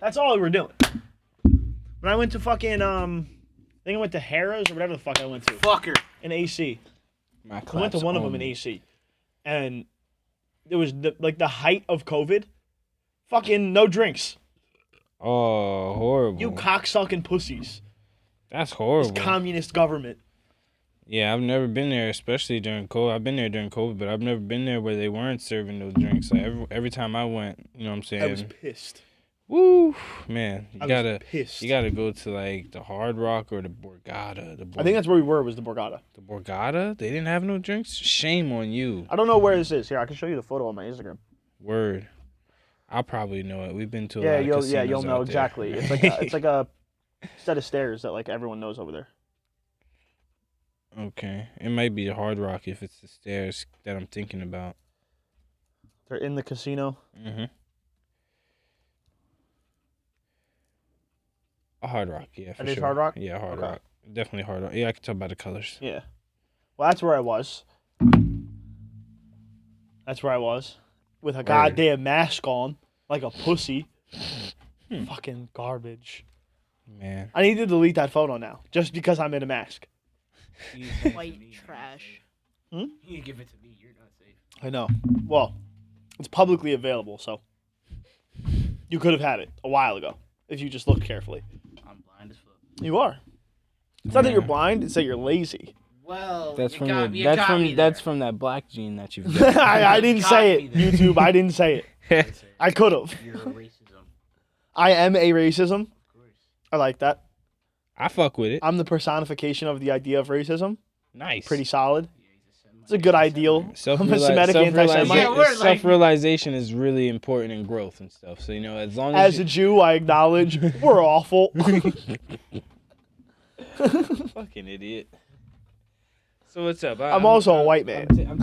That's all we were doing. When I went to fucking I think I went to Harrah's or whatever the fuck I went to. Fucker. In AC. My I went to one of them in AC, and it was the height of COVID. Fucking no drinks. Oh, horrible. You cocksucking pussies. That's horrible. This communist government. Yeah, I've never been there, especially during COVID. I've been there during COVID, but I've never been there where they weren't serving those drinks. Like every time I went, you know what I'm saying? I was pissed. Woo, man, I was pissed. you gotta go to like the Hard Rock or the Borgata. I think that's where we were. Was the Borgata? The Borgata. They didn't have no drinks. Shame on you. I don't know where this is. Here, I can show you the photo on my Instagram. Word. I'll probably know it. We've been to a lot of casinos you'll know out there. exactly. It's like a set of stairs that like everyone knows over there. Okay, it might be a Hard Rock if it's the stairs that I'm thinking about. They're in the casino. Mm-hmm. A Hard Rock, yeah, for It is sure. Hard Rock? Yeah, Hard Okay. Rock. Definitely Hard Rock. Yeah, I can tell by the colors. Yeah. Well, that's where I was. That's where I was. With a goddamn mask on. Like a pussy. Fucking garbage. Man. I need to delete that photo now. Just because I'm in a mask. White trash. You give it to me. You're not safe. I know. Well, it's publicly available, so. You could have had it a while ago. If you just looked carefully. I'm blind as fuck. You are. It's not that you're blind, it's that you're lazy. Well, That's you from got- the, you that's got from me that's there. from that black gene that you've got. I didn't got say me it, there. YouTube. I didn't say it. I could have. You're a racism. I am a racism. Of course. I like that. I fuck with it. I'm the personification of the idea of racism. Nice. Pretty solid. Yeah, he's a Semite. It's a good ideal. I'm a Semitic anti-Semite. Yeah, we're like- Self-realization is really important in growth and stuff. So, you know, as long as As a Jew, I acknowledge we're awful. fucking idiot. So what's up? I'm also a white man. I'm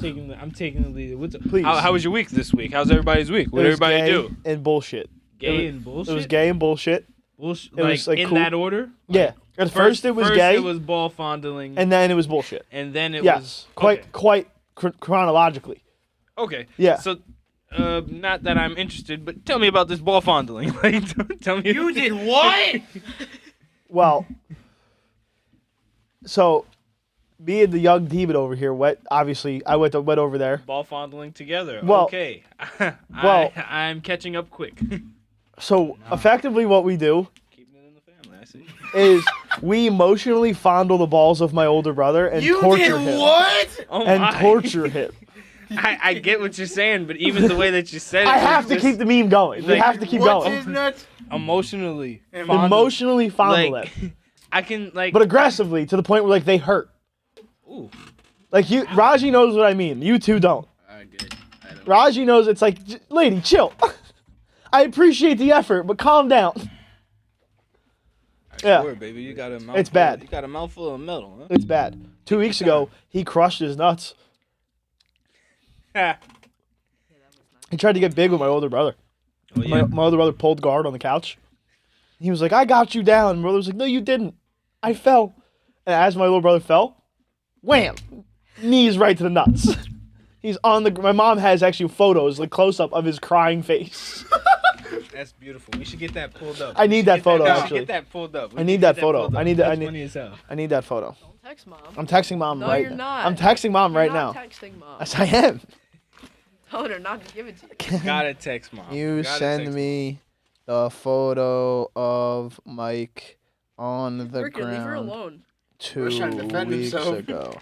taking the lead. What's up? Please. How was your week this week? How's everybody's week? What It was everybody gay do? and bullshit. Gay It and bullshit. It was gay and bullshit. Bullshit. It was, like, in cool. that order. Yeah. At first it was first gay, it was ball fondling, and then it was bullshit. then it Yes. was Quite chronologically. okay. Yeah. So, not that I'm interested, but tell me about this ball fondling. Like, tell me. You did what? Well, so me and the young demon over here obviously I went over there. Ball fondling together. Well- Okay. well- I'm catching up quick. So effectively what we do Keeping it in the family. I see. is we emotionally fondle the balls of my older brother and You torture did him. what? Oh And my. torture him. I get what you're saying, but even the way that you said it, I have was to just keep the meme going. We like, have to keep What's going. his nuts? emotionally. Emotionally fondle like, it. I can like. But aggressively to the point where like they hurt. Ooh. Like Raji knows what I mean. You two don't. Alright, good. I don't. Raji knows it's like, lady, chill. I appreciate the effort, but calm down. Yeah. Sure, baby, you got a mouthful. It's bad. You got a mouthful of metal, huh? It's bad. 2 weeks ago, he crushed his nuts. oh He tried to get big with my older brother. yeah. My older brother pulled guard on the couch. He was like, I got you down. My brother was like, no, you didn't. I fell. And as my little brother fell, wham! Knees right to the nuts. He's on the... My mom has actually photos, like close-up of his crying face. That's beautiful. We should get that pulled up. I need that photo, We should actually. get that pulled up. I need that photo. I need that- I That's need- funny as hell. I need that photo. Don't text mom. I'm texting mom No, right you're now. not. I'm texting mom right You're now. not texting mom. Yes, I am. Tell her not to give it to you. Gotta text mom. You Gotta send text me the photo of Mike on the Ricky, leave her ground alone. 2 We're trying to defend weeks himself. ago.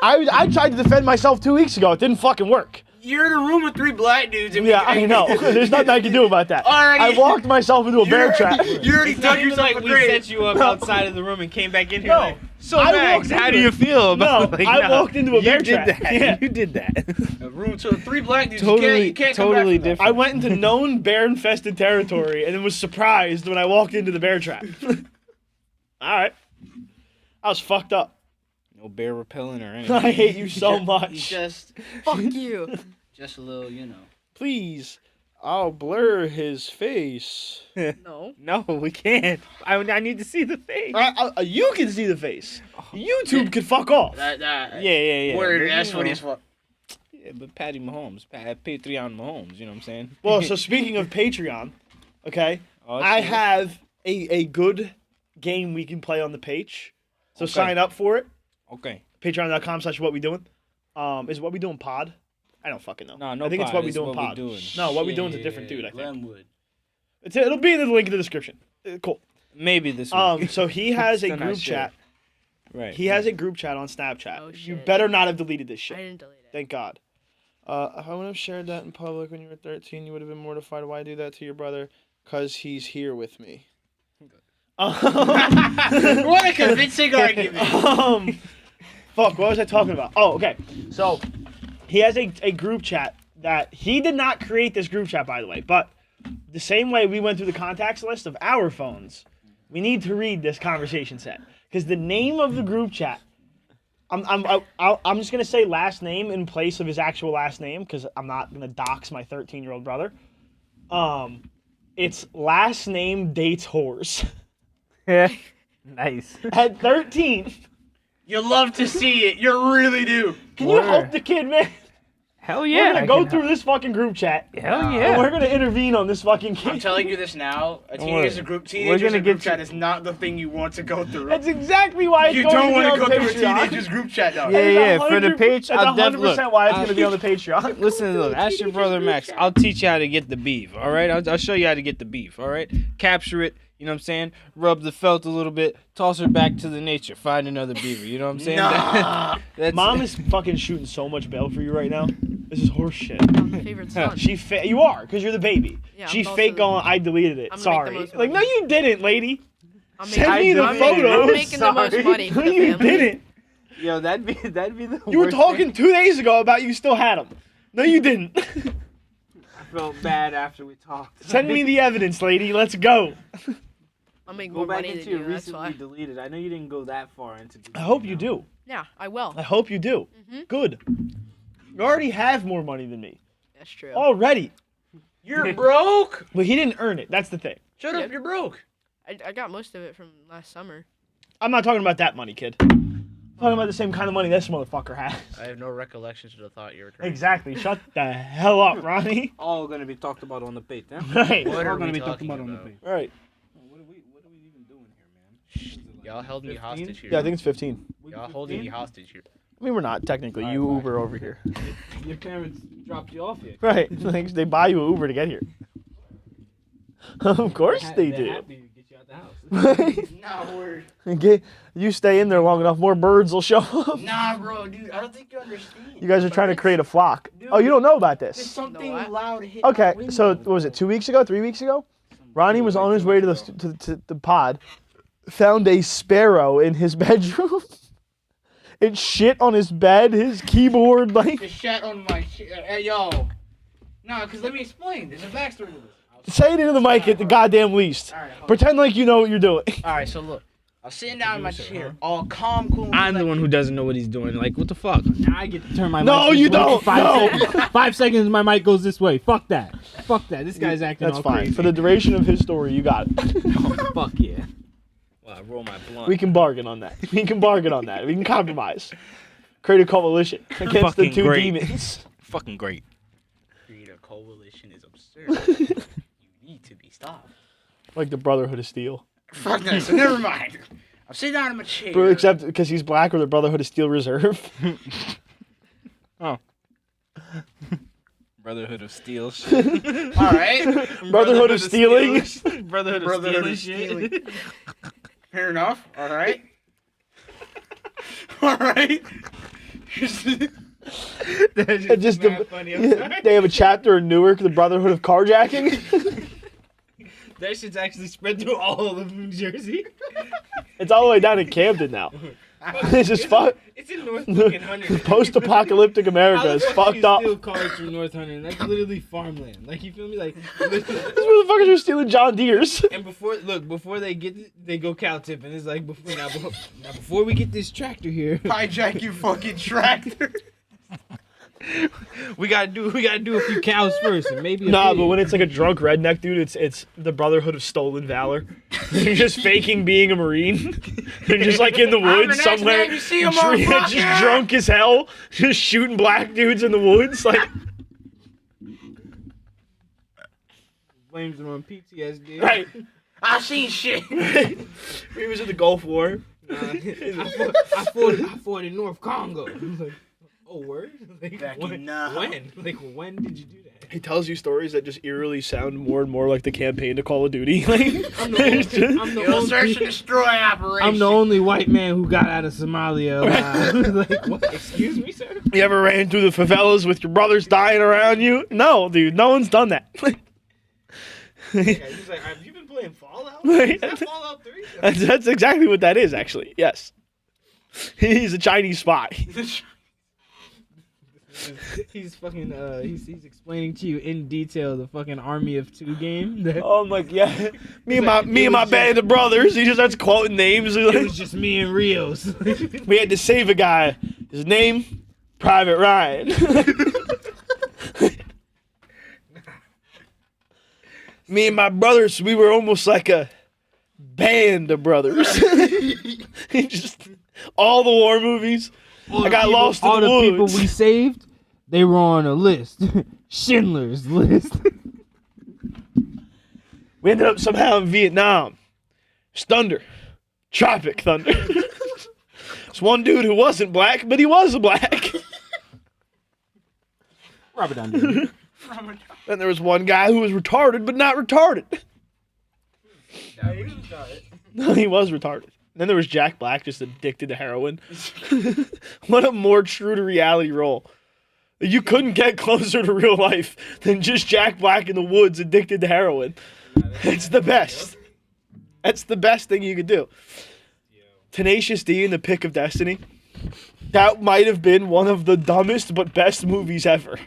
I tried to defend myself 2 weeks ago. It didn't fucking work. You're in a room with 3 black dudes. And Yeah, I know. There's nothing I can do about that. Alrighty. I walked myself into a bear trap. You already It's not dug even yourself like a we grave. set you up outside of the room and came back in here. No. Like, so I Max, walked how into do you it. feel about? No, like, I nah, walked into a bear you did trap. that. Yeah. You did that. A room to 3 black dudes. Totally- you can't totally come back from that. different. I went into known bear-infested territory and then was surprised when I walked into the bear trap. All right. I was fucked up. No bear repellent or anything. I hate you so You much. just Fuck you. a little, you know. Please, I'll blur his face. No. No, we can't. I need to see the face. You can see the face. YouTube can fuck off. Yeah. Word, But, that's you funny know, as fuck. Yeah, but Patty Mahomes, Patreon Mahomes, you know what I'm saying? Well, so speaking of Patreon, okay, Oh, I shit. have a good game we can play on the page. So Okay. sign up for it. Okay. Patreon.com/what we doing. Is what we doing pod? I don't fucking know. No, I think it's pod. what we It's doing what we pod. doing. No, what we doing's a different dude. I think Glenwood. it'll be in the link in the description. Cool. Maybe this week. So he has a Still not group sure. chat. Right. He has a group chat on Snapchat. Oh, You shit. better not have deleted this I shit. didn't delete it. Thank God. If I wouldn't have shared that in public when you were 13, you would have been mortified. Why do that to your brother? Because he's here with me. What a convincing argument. Fuck, what was I talking about? Oh, okay. So, he has a group chat that he did not create this group chat, by the way, but the same way we went through the contacts list of our phones, we need to read this conversation set. Because the name of the group chat, I'm just going to say last name in place of his actual last name, because I'm not going to dox my 13-year-old brother. It's last name dates whores. Nice. At 13. You love to see it. You really do. Can you help the kid, man? Hell We're yeah. gonna go through this fucking group chat. Hell And yeah. we're gonna intervene on this fucking kid. I'm telling you this now. A Don't worry. teenager's gonna group get chat you- is not the thing you want to go through. That's exactly why it's You going don't to be want on to go through a Patreon. teenager's group chat, though. Yeah, yeah. For the page, That's I'll 100% why it's I'll- gonna be on the Patreon. Listen, look, ask your brother Max. I'll teach you how to get the beef, all right? I'll show you how to get the beef, all right? Capture it, you know what I'm saying? Rub the felt a little bit, toss her back to the nature, find another beaver, you know what I'm saying? Nah. That's, Mom is fucking shooting so much bail for you right now. This is horse shit. I'm the favorite son. You are, because you're the baby. Yeah, She I'm also fake the- going, I deleted it. I'm gonna make the Sorry. most Like, no, money. you didn't, lady. I'm Send me the I'm photos. making the most Sorry. money for No, the you family. didn't. Yo, that'd be the You were worst talking thing. 2 days ago about you still had them. No, you didn't. I felt bad after we talked. Send me the evidence, lady. Let's go. I'll make Go more back money into than your you, that's recently why. deleted. I know you didn't go that far into I hope you do. Yeah, I will. I hope you do. Mhm. Good. You already have more money than me. That's true. Already. You're broke. But he didn't earn it. That's the thing. Shut Yep. up. You're broke. I got most of it from last summer. I'm not talking about that money, kid. I'm talking about the same kind of money this motherfucker has. I have no recollection to the thought you were trying. Exactly. Shut the hell up, Ronnie. All gonna be talked about on the page, huh? Right. What are All gonna we be talked talking about on the about? page. Right. What are we even doing here, man? Y'all held me 15? hostage here. Yeah, I think it's 15. Y'all holding me hostage here. I mean, we're not technically. You Alright, Uber over here. Your parents dropped you off here. Right. Like, they buy you an Uber to get here. Of course they They're do. happy to get you out the house. Nah, word. You stay in there long enough, more birds will show up. Nah, bro, dude. I don't think you understand. You guys are trying to Birds- create a flock. Dude, Oh, you don't know about There's this. something No, I- loud hit Okay, my so window. what was it, 2 weeks ago, 3 weeks ago? Ronnie was on his way to the pod, found a sparrow in his bedroom. It shit on his bed, his keyboard, like. Just shat on my hey, yo. Nah, cause let me explain. There's a backstory to this. Say it into the mic at the goddamn least. Alright, hold on. Pretend like you know what you're doing. Alright, so look. I was sitting down in my chair, all calm, cool. and I'm the one who collected. doesn't know what he's doing. Like, what the fuck? Now I get to turn my No, mic you this way. don't. 5 No. seconds. 5 seconds, my mic goes this way. Fuck that. Fuck that. This guy's acting That's all fine. crazy. For the duration of his story, you got it. Oh, fuck yeah. Well, I roll my blunt. We can bargain on that. We can bargain on that. We can compromise. Create a coalition against the Fucking two great. demons. Fucking great. Create a coalition is absurd. You need to be stopped. Like the Brotherhood of Steel. Fuck that. So never mind. I'm sitting down in my chair. Bro, except because he's black or the Brotherhood of Steel Reserve. Brotherhood of Steel shit. All right. Brotherhood of Stealing. Brotherhood of Brotherhood of Stealing shit. Fair enough. All right. All right. That's And just mad the, funny. I'm sorry. they have a chapter in Newark, the Brotherhood of Carjacking. That shit's actually spread through all of New Jersey. It's all the way down in Camden now. It's just fuck. It's in North fucking Hunter. Post-apocalyptic America is fucked up. Steal cars from North Hunter. That's literally farmland. Like, you feel me? Like, These motherfuckers are stealing John Deere's. and before they go cow tipping. It's like before we get this tractor here, Hijack your fucking tractor. we gotta do a few cows first, and maybe. Nah, but when it's like a drunk redneck dude, it's the Brotherhood of Stolen Valor. They're just faking being a Marine. They're just like in the I'm woods an somewhere, X-Man, you see him, just motherfucker? drunk as hell, just shooting black dudes in the woods. Like, blames it on PTSD. Right. I seen shit. He was in the Gulf War. I fought in North Congo. Like, oh, word? Like, Back when? in, When did you do that? He tells you stories that just eerily sound more and more like the campaign to Call of Duty. Like, I'm the Yo, only- search and destroy operation. I'm the only white man who got out of Somalia alive. Like, what? Excuse me, sir? you ever ran through the favelas with your brothers dying around you? No, dude, no one's done that. He's like, have you been playing Fallout? Right. Is that Fallout 3? That's exactly what that is, actually. Yes. He's a Chinese spy. He's fucking he's explaining to you in detail the fucking Army of Two game. Oh my god. Me and like, my band of brothers. He just starts quoting names. It was just me and Rios. We had to save a guy. His name, Private Ryan. Me and my brothers, we were almost like a band of brothers. He just all the war movies. I got lost in all the the people woods. we saved, they were on a list. Schindler's List. We ended up somehow in Vietnam. It's thunder. Tropic thunder. It's one dude who wasn't black, but he was black. Robert Downey. Then there was one guy who was retarded, but not retarded. No, he was retarded. Then there was Jack Black, just addicted to heroin. What a more true to reality role. You couldn't get closer to real life than just Jack Black in the woods addicted to heroin. It's the best. That's the best thing you could do. Tenacious D in The Pick of Destiny. That might have been one of the dumbest but best movies ever.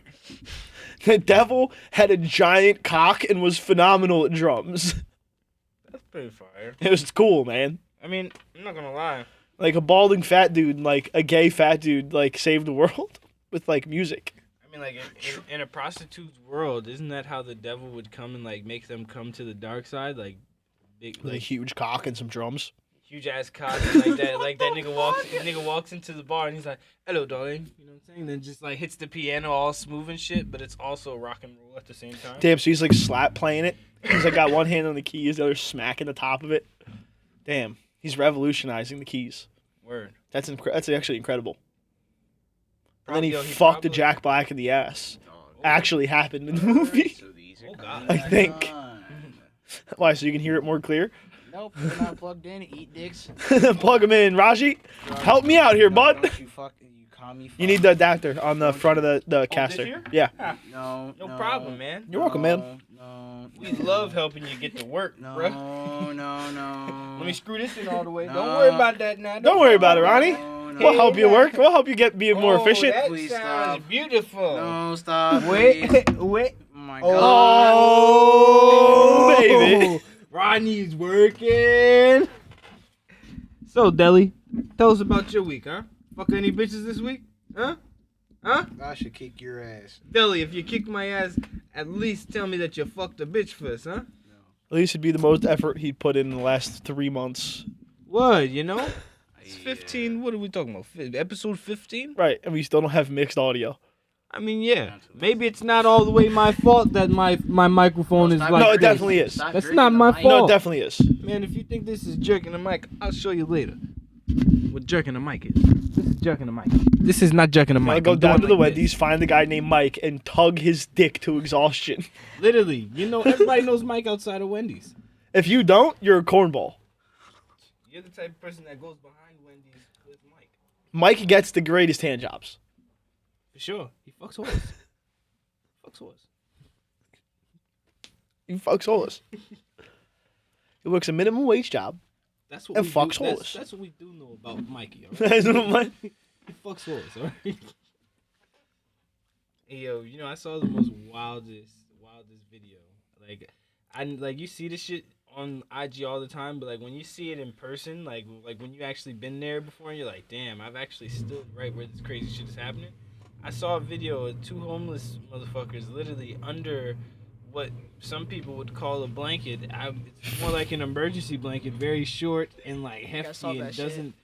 The devil had a giant cock and was phenomenal at drums. That's pretty fire. It was cool, man. I mean, I'm not gonna lie. Like a balding fat dude, like a gay fat dude, like saved the world with like music. I mean, like in a prostitute's world, isn't that how the devil would come and like make them come to the dark side, like big, With a like huge cock and some drums. huge ass cock, like that, like that nigga walks into the bar and he's like, "Hello, darling," you know what I'm saying? Then just like hits the piano all smooth and shit, but it's also rock and roll at the same time. Damn, so he's like slap playing it. He's like got one hand on the keys, the other smacking the top of it. Damn, he's revolutionizing the keys. Word. That's actually incredible. And then he Probably- fucked a probably- Jack Black in the ass. Actually happened in the movie. So these are Oh, God. I think. done. Why? So you can hear it more clear? Nope, you're not plugged in. Eat dicks. Plug him in, Raji. Help me out here, bud. Don't you call me. You need the adapter on the front of the this caster. here? Yeah. No. No problem, man. You're welcome, man. No. We love helping you get to work, No. bro. No. Let me screw this in all the way. No. Don't worry about that now. Don't worry about it, Ronnie. No, We'll help you work. We'll help you get being more efficient. That Please sounds stop. beautiful. No, stop. Wait, please. wait. Oh my god. Oh, baby. Ronnie's working. So, Deli, tell us about your week, huh? Fuck any bitches this week? Huh? Huh? I should kick your ass. Deli, if you kick my ass, at least tell me that you fucked a bitch first, huh? At least it'd be the most effort he'd put in the last 3 months. What, you know? It's 15, what are we talking about? Episode 15? Right, and we still don't have mixed audio. I mean, yeah. Maybe it's not all the way my fault that my microphone is Stop like No, it this. definitely is. Stop That's drinking not the my mic. fault. No, it definitely is. Man, if you think this is jerking the mic, I'll show you later what jerking the mic is. This is jerking the mic. This is not jerking the I'll mic. go I'm down doing to the like this. Wendy's, find the guy named Mike, and tug his dick to exhaustion. Literally, you know, everybody knows Mike outside of Wendy's. If you don't, you're a cornball. You're the type of person that goes behind Wendy's with Mike. Mike gets the greatest hand jobs. For sure. He fucks hoes. Fucks hoes. He fucks holes. He works a minimum wage job. That's what And we fucks do. hoes. That's what we do know about Mikey. All right? He fucks hoes, alright? Hey yo, you know I saw the most wildest video. Like you see this shit on IG all the time, but like when you see it in person, like when you actually been there before, and you're like, damn, I've actually stood right where this crazy shit is happening. I saw a video of 2 homeless motherfuckers literally under what some people would call a blanket. It's more like an emergency blanket, very short and like I saw hefty, that and shit. doesn't.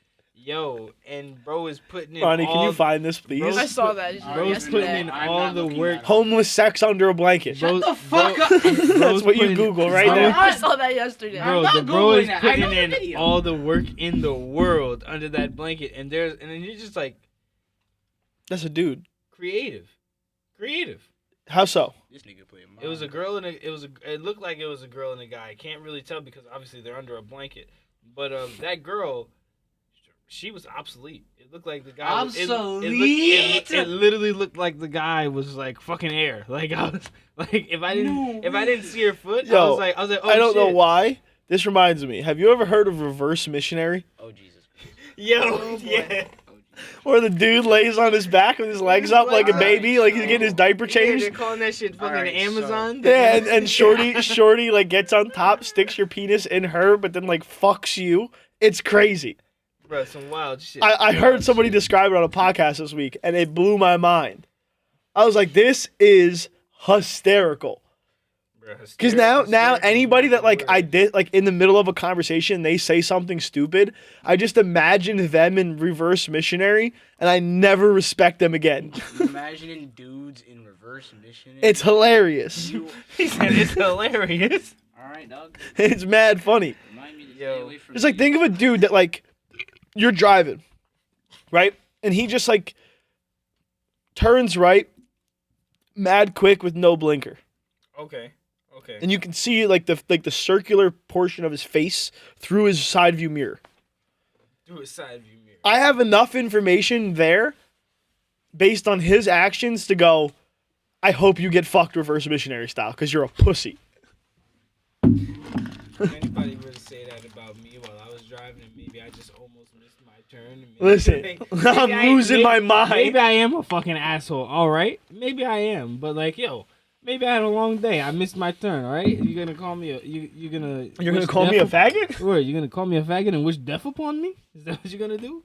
Yo, and bro is putting in Ronnie, all... can you find this, please? Bro, I saw that Bro's putting yesterday. in I'm all not the looking work. at it. Homeless sex under a blanket. Bro, the fuck bro- up. bro's That's what you putting- Google right bro- now. I saw that yesterday. Bro, I'm not the bro is Googling that. I putting know the in video. all the work in the world under that blanket, and then you're just like That's a dude. creative. How so? This nigga playing. It was a girl and it looked like it was a girl and a guy. I can't really tell because obviously they're under a blanket. But that girl, she was obsolete. It looked like the guy. Obsolete? It literally looked like the guy was like fucking air. Like I was like if I didn't see her foot, I Yo, was like oh I don't know shit. why. This reminds me. Have you ever heard of reverse missionary? Oh Jesus Christ. Yo, Oh, boy. yeah. Where the dude lays on his back with his legs up like a baby, like he's getting his diaper Yeah, they're changed. calling that shit fucking Alright, so- Amazon. Yeah, and Shorty like gets on top, sticks your penis in her, but then like fucks you. It's crazy. Bro, some wild shit. I heard somebody describe it on a podcast this week, and it blew my mind. I was like, this is hysterical. Because now anybody that like I did like in the middle of a conversation, they say something stupid, I just imagine them in reverse missionary, and I never respect them again. You imagining dudes in reverse mission? It's hilarious. He said it's hilarious. All right, dog. It's mad funny. Remind me to Yo. stay away from. It's like, think of a dude that like you're driving, right? And he just like turns right mad quick with no blinker. Okay. And you can see like the circular portion of his face through his side view mirror. Do a side view mirror. I have enough information there based on his actions to go, I hope you get fucked reverse missionary style because you're a pussy. If anybody were to say that about me while I was driving, and maybe I just almost missed my turn. And maybe, Listen, maybe I'm losing my mind. Maybe I am a fucking asshole. All right, maybe I am. But like, yo, maybe I had a long day. I missed my turn. All right, you gonna call me a you're gonna You're gonna call me a faggot? What? You gonna call me a faggot and wish death upon me? Is that what you're gonna do?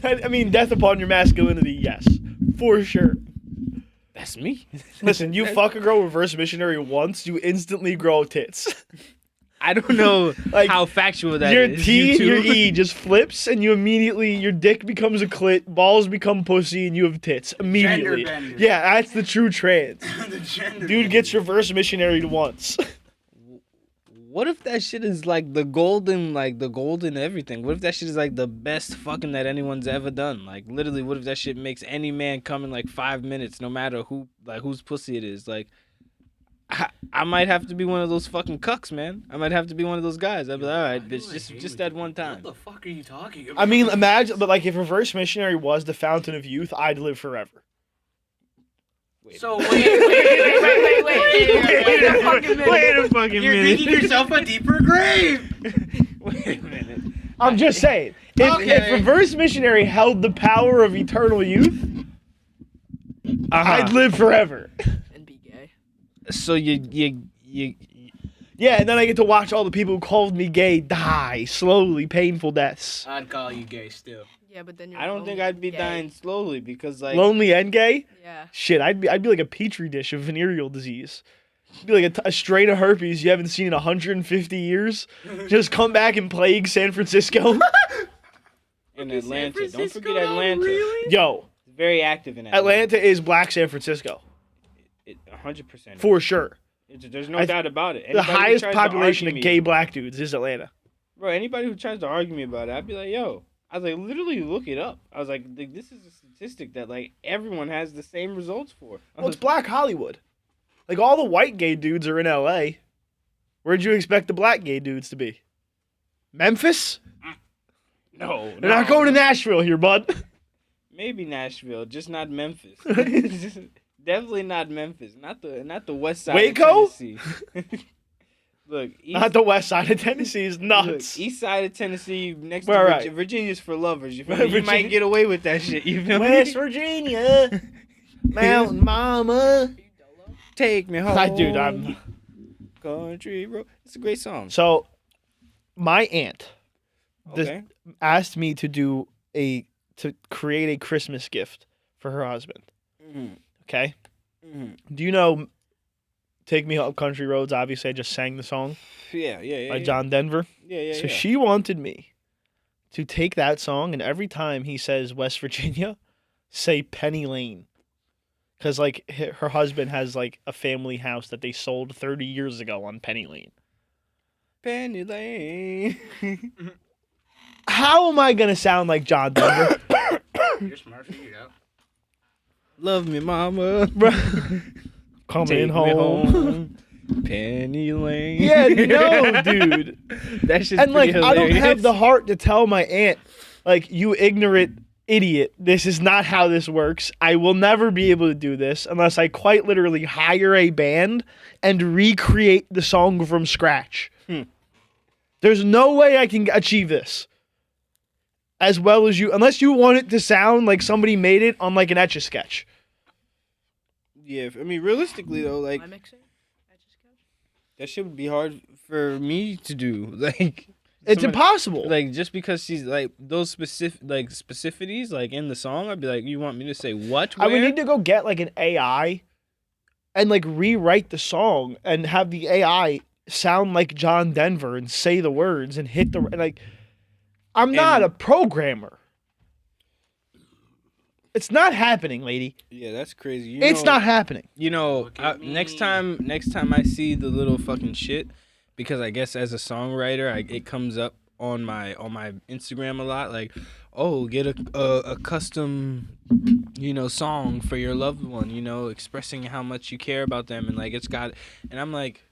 I mean, death upon your masculinity, yes, for sure. That's me. Listen, you fuck a girl reverse missionary once, you instantly grow tits. I don't know Like, how factual that Your is. T and You your too? E just flips, and you immediately, your dick becomes a clit, balls become pussy, and you have tits immediately. bender. Yeah, that's the true trans. the gender. Dude gets reverse missionary once. What if that shit is like the golden everything? What if that shit is like the best fucking that anyone's ever done? Like literally, what if that shit makes any man come in like 5 minutes, no matter whose pussy it is? Like, I might have to be one of those fucking cucks, man. I might have to be one of those guys. I'd be like, all right, bitch, just that one time. What the fuck are you talking about? I mean, imagine, but like if reverse missionary was the fountain of youth, I'd live forever. So wait Wait a fucking minute. Wait a fucking You're minute. digging yourself a deeper grave. Wait a minute. I'm just saying, if Okay. reverse missionary held the power of eternal youth, I'd live forever. And be gay. So you Yeah, and then I get to watch all the people who called me gay die slowly, painful deaths. I'd call you gay still. Yeah, but then you're I don't think lonely I'd be gay. dying slowly because like Lonely and gay? Yeah. Shit, I'd be like a petri dish of venereal disease. I'd be like a strain of herpes you haven't seen in 150 years. Just come back and plague San Francisco. in Atlanta. Don't forget Atlanta. Yo, It's very active in Atlanta. Atlanta is black San Francisco 100%. for sure. There's no I- doubt about it. The Anybody who highest tries to population argue of me- gay black dudes is Atlanta. Bro, anybody who tries to argue me about it, I'd be like, yo. I was like, literally look it up. I was like, this is a statistic that like everyone has the same results for. I Well, was it's Black Hollywood. Like all the white gay dudes are in LA. Where'd you expect the black gay dudes to be? Memphis? no, They're not going to Nashville here, bud. Maybe Nashville, just not Memphis. Definitely not Memphis. Not the west side Waco? of Tennessee. Look, Not the west side of Tennessee is look, nuts. east side of Tennessee next to Well, right. Virginia's for lovers. You feel Well, me? You might Virginia- get away with that shit. You feel West me? Virginia, Mountain Mama. Take me home. Dude, I'm country road. It's a great song. so. My aunt Okay. asked me to create a Christmas gift for her husband. Mhm. Okay. Mhm. Do you know "Take Me Up Country Roads"? Obviously, I just sang the song Yeah. by John Denver. Yeah. So she wanted me to take that song and every time he says West Virginia, say Penny Lane. Because, like, her husband has, like, a family house that they sold 30 years ago on Penny Lane. Penny Lane. How am I going to sound like John Denver? You're smart, figure it out. Love me, mama. Coming Take me home. Penny Lane. Yeah, no, dude. That shit's And, like, pretty I don't have hilarious. the heart to tell my aunt, like, you ignorant idiot, this is not how this works. I will never be able to do this unless I quite literally hire a band and recreate the song from scratch. There's no way I can achieve this as well as you, unless you want it to sound like somebody made it on like an Etch-a-Sketch. Yeah, I mean, realistically though, like Am I mixing? I just got- that shit would be hard for me to do. Like, It's somebody- impossible. Like, just because she's like those specificities like in the song, I'd be like, you want me to say what? I would where? need to go get like an AI and like rewrite the song and have the AI sound like John Denver and say the words and hit the like. I'm not a programmer. It's not happening, lady. Yeah, that's crazy. You It's know- not happening. You know, Look at next me. time I see the little fucking shit, because I guess as a songwriter, it comes up on my Instagram a lot. Like, oh, get a custom, song for your loved one. Expressing how much you care about them, and like and I'm like,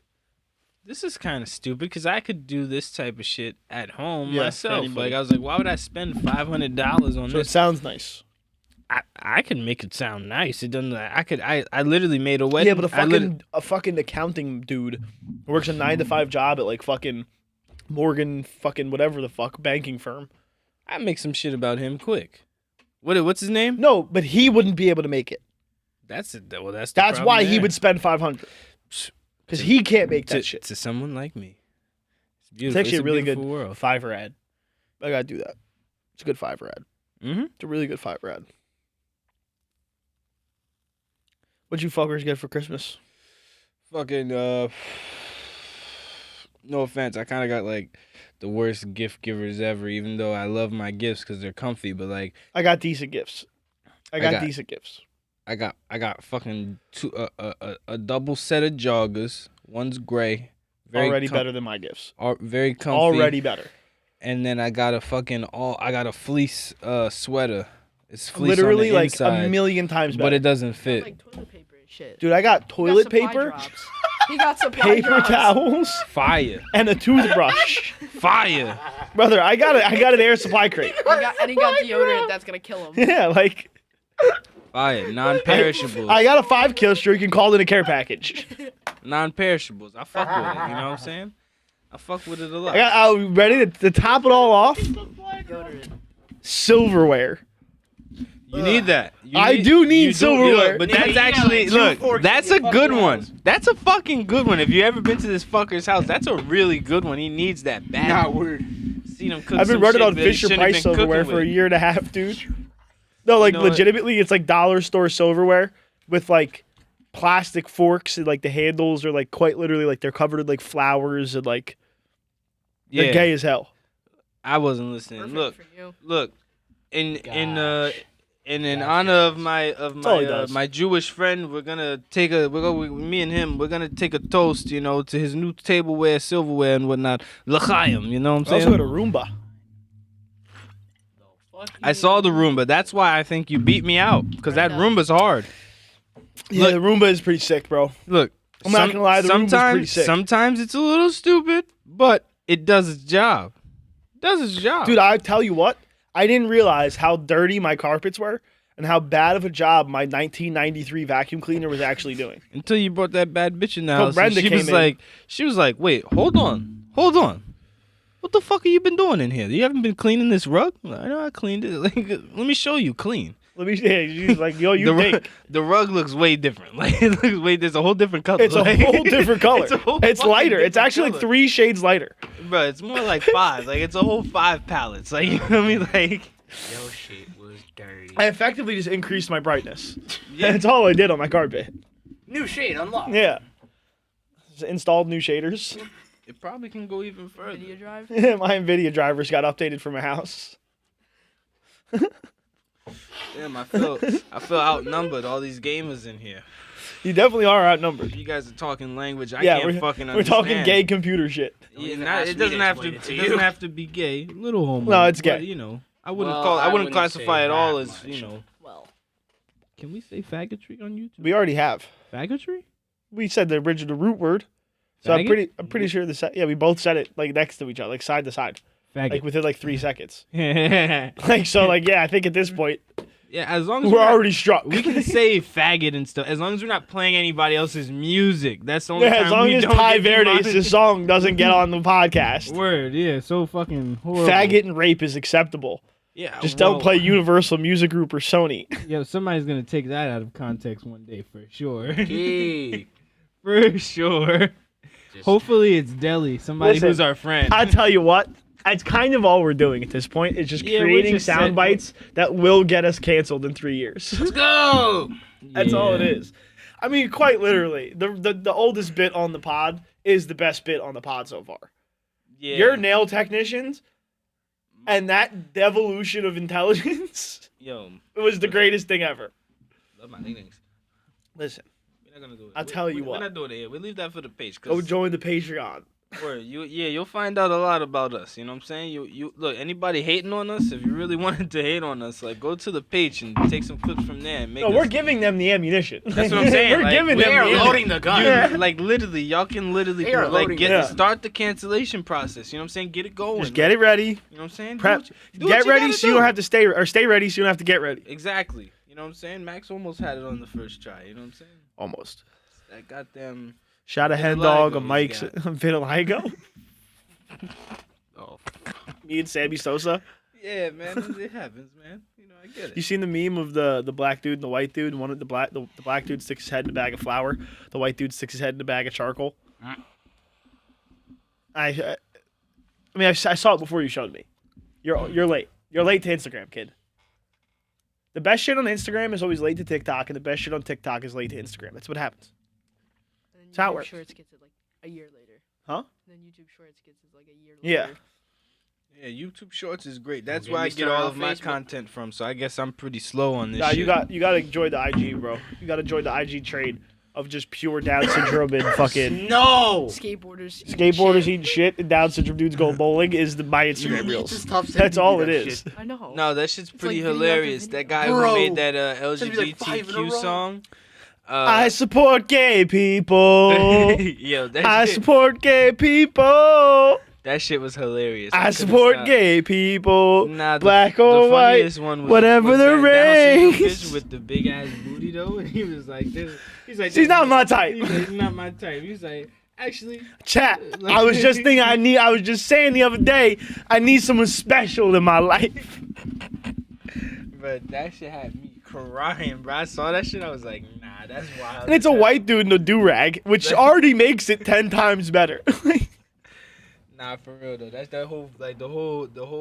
this is kind of stupid because I could do this type of shit at home Yeah, for myself. anybody. Like, I was like, why would I spend $500 on So it this? sounds nice. I can make it sound nice. It doesn't. I literally made a wedding. Yeah, but a fucking accounting dude who works a 9-to-5 job at like fucking Morgan fucking whatever the fuck banking firm. I make some shit about him quick. What's his name? No, but he wouldn't be able to make it. That's it. Well, that's That's why he would spend $500 because he can't make that shit. to someone like me. It's It's beautiful. actually a really good beautiful world. Fiverr ad. I gotta do that. It's a good Fiverr ad. Mm-hmm. It's a really good Fiverr ad. What'd you fuckers get for Christmas? Fucking no offense, I kind of got like the worst gift givers ever. Even though I love my gifts because they're comfy, but like I got decent gifts. I got decent gifts. I got fucking a double set of joggers. One's gray, Already better than my gifts. very comfy. Already better. And then I got a fleece sweater. It's fleece Literally on the like inside, a million times better. but it doesn't Got, fit. like toilet paper and shit. Dude, I got He got toilet supply paper, drops. He got supply paper drops. towels, Fire, and a toothbrush. fire. Brother, I got an air supply crate. He got deodorant that's gonna kill him. Yeah, like Fire, non-perishables. I got a 5 streak and called it a care package. Non-perishables. I fuck with it. You know what I'm saying? I fuck with it a lot. I was ready to top it all off. Deodorant. Silverware. You need that. I do need silverware. But Nigga, that's you got, actually like, 2 look. forks That's in a your good fucking one. house. That's a fucking good one. If you ever been to this fucker's house, that's a really good one. He needs that bad. Nah, word. Seen him cook I've been some running shit on that he Fisher shouldn't have Price been silverware cooking for a with. year and a half, dude. No, like know what? legitimately, it's like dollar store silverware with like plastic forks and like the handles are like quite literally like they're covered in like flowers and like they're Yeah, gay as hell. I wasn't listening. Perfect Look, for you. look. In Gosh. in Gosh, honor of my all he does. my Jewish friend, we're gonna me and him, we're gonna take a toast, to his new tableware, silverware, and whatnot. L'chaim, you know what I'm I also saying? got a Roomba. I saw the Roomba. That's why I think you beat me out, because that Right on. Roomba's hard. Yeah, Look- the Roomba is pretty sick, bro. Look, I'm not gonna lie, the Roomba's pretty sick. sometimes it's a little stupid, but it does its job. It does its job. Dude, I tell you what, I didn't realize how dirty my carpets were and how bad of a job my 1993 vacuum cleaner was actually doing. Until you brought that bad bitch in the Until house, and Brenda she came was in. like, wait, hold on. What the fuck have you been doing in here? You haven't been cleaning this rug? I know I cleaned it. Like, let me show you clean. Let me she's like, yo, you the, think. the rug looks way different. Like, it looks way. There's a whole different color. It's a Like, whole different color. It's, a whole It's fucking lighter. It's different actually like color. 3 shades lighter. Bro, it's more like 5. Like, it's a whole 5 palettes. Like, you know what I mean? Like, Your shit was dirty. I effectively just increased my brightness. Yeah. That's all I did on my carpet. New shade unlocked. Yeah. Just installed new shaders. It probably can go even further. Video drive. My Nvidia drivers got updated for my house. Damn, I feel outnumbered. All these gamers in here. You definitely are outnumbered. You guys are talking language I Yeah, can't fucking We're understand. talking gay computer shit. Don't Yeah, even not, ask it me doesn't to have to. explain it to It you. doesn't have to be gay. Little homo. No, it's gay. But, you know, I wouldn't Well, call. I I wouldn't wouldn't classify say it all that as much. Well, Can we say faggotry on YouTube? We already have. Faggotry? We said the original root word. So I'm Faggot? pretty sure we both said it like next to each other, like side to side, Faggot. like within like 3 seconds. yeah, Like so, like yeah, I think at this point as long as we're not- already struck. we can say faggot and stuff as long as we're not playing anybody else's music. That's the only Yeah, time as long we as don't Ty get Verde's demonetized. song doesn't get on the podcast. Word, yeah, so fucking horrible. Faggot and rape is acceptable. Yeah, Just well, don't play Universal Music Group or Sony. Yo, somebody's gonna take that out of context one day for sure. Gee. For sure. Just- Hopefully it's Deli, somebody Listen, who's our friend. I tell you what, that's kind of all we're doing at this point. Is just Yeah, we're creating just sound saying- bites that will get us canceled in 3 years. Let's go. That's all it Yeah. is. I mean, quite literally, the oldest bit on the pod is the best bit on the pod so far. Yeah. Your nail technicians and that devolution of intelligence Yo, was the greatest thing ever. love my nicknames. Listen, We're not gonna do it. I'll tell you We're what. not doing it here. We leave that for the page. go 'Cause join the Patreon. you'll find out a lot about us. You know what I'm saying? You look, anybody hating on us, if you really wanted to hate on us, like go to the page and take some clips from there and make No, us, we're giving them the ammunition. That's what I'm saying, we're like, giving We them are the loading the gun. Yeah. like literally, y'all can literally They are like loading get it. start the cancellation process. You know what I'm saying? Get it going. Just get it ready. You know what I'm saying? Prep. Do what Get you ready gotta so you do. don't have to stay ready so you don't have to get ready. Exactly. You know what I'm saying? Max almost had it on the first try. You know what I'm saying? Almost. That goddamn. Shout a head Vitiligo dog, a he's Mike's got. vitiligo. Oh. Me and Sammy Sosa. Yeah, man. It happens, man. You know, I get You it. seen the meme of the black dude and the white dude? One of the black dude sticks his head in a bag of flour. The white dude sticks his head in a bag of charcoal. I mean, I saw it before you showed me. You're late. You're late to Instagram, kid. The best shit on Instagram is always late to TikTok, and the best shit on TikTok is late to Instagram. That's what happens. and then That's how it YouTube works. Shorts gets it like a year later. Huh? And then YouTube Shorts gets it like a year Yeah. later. Yeah, YouTube Shorts is great. That's get where I me get started all on of my Facebook. content from. So I guess I'm pretty slow on this Nah, shit. you gotta join the IG, bro. You gotta join the IG trade of just pure Down syndrome and fucking No. Skateboarders. eat skateboarders shit. eating shit and Down syndrome dudes going bowling is my Instagram You need reels. to stop sending That's me all that it is. shit. I know. No, that shit's pretty like video after hilarious. video. That guy Bro. who made that Send me like 5 in a LGBTQ row. song. I support gay people. Yo, I that shit, support gay people. that shit was hilarious. I couldn't support stop. gay people. Nah, Black or white, funniest one was, whatever was the that Down syndrome race. bitch with the big ass booty though, and he was like, he's like, She's not my type. He's like, not my type. He's like, actually, Chat. I was just thinking I was just saying the other day, I need someone special in my life. but that shit had me crying, bro. I saw that shit, I was like, nah, that's wild. And it's a white dude in a do-rag, which already makes it 10 times better. Nah, for real though. That's that whole like the whole Down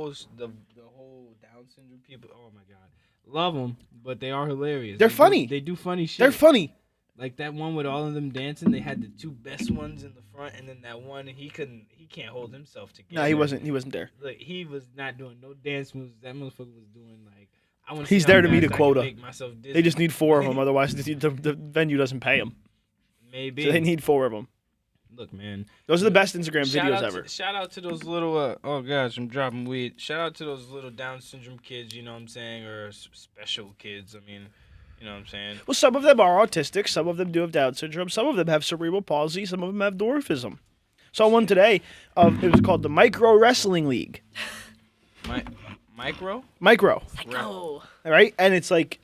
syndrome people. Oh my god, love them, but they are hilarious. They're They do- funny. They do funny shit. They're funny. Like that one with all of them dancing. They had the two best ones in the front, and then that one he can't hold himself together. No, he wasn't there. Like he was not doing no dance moves. That motherfucker was doing like I want. He's there to meet a I quota. can make myself dizzy. They just need 4 of them, otherwise the venue doesn't pay them. maybe. So they need 4 of them. Look, man. Those are the best Instagram Shout videos out ever. shout out to those little oh gosh, I'm dropping weed. Shout out to those little Down syndrome kids, you know what I'm saying, or special kids. I mean, you know what I'm saying. Well, some of them are autistic. Some of them do have Down syndrome. Some of them have cerebral palsy. Some of them have dwarfism. Saw one today. It was called the Micro Wrestling League. Micro. Micro, Oh. all right? And it's like,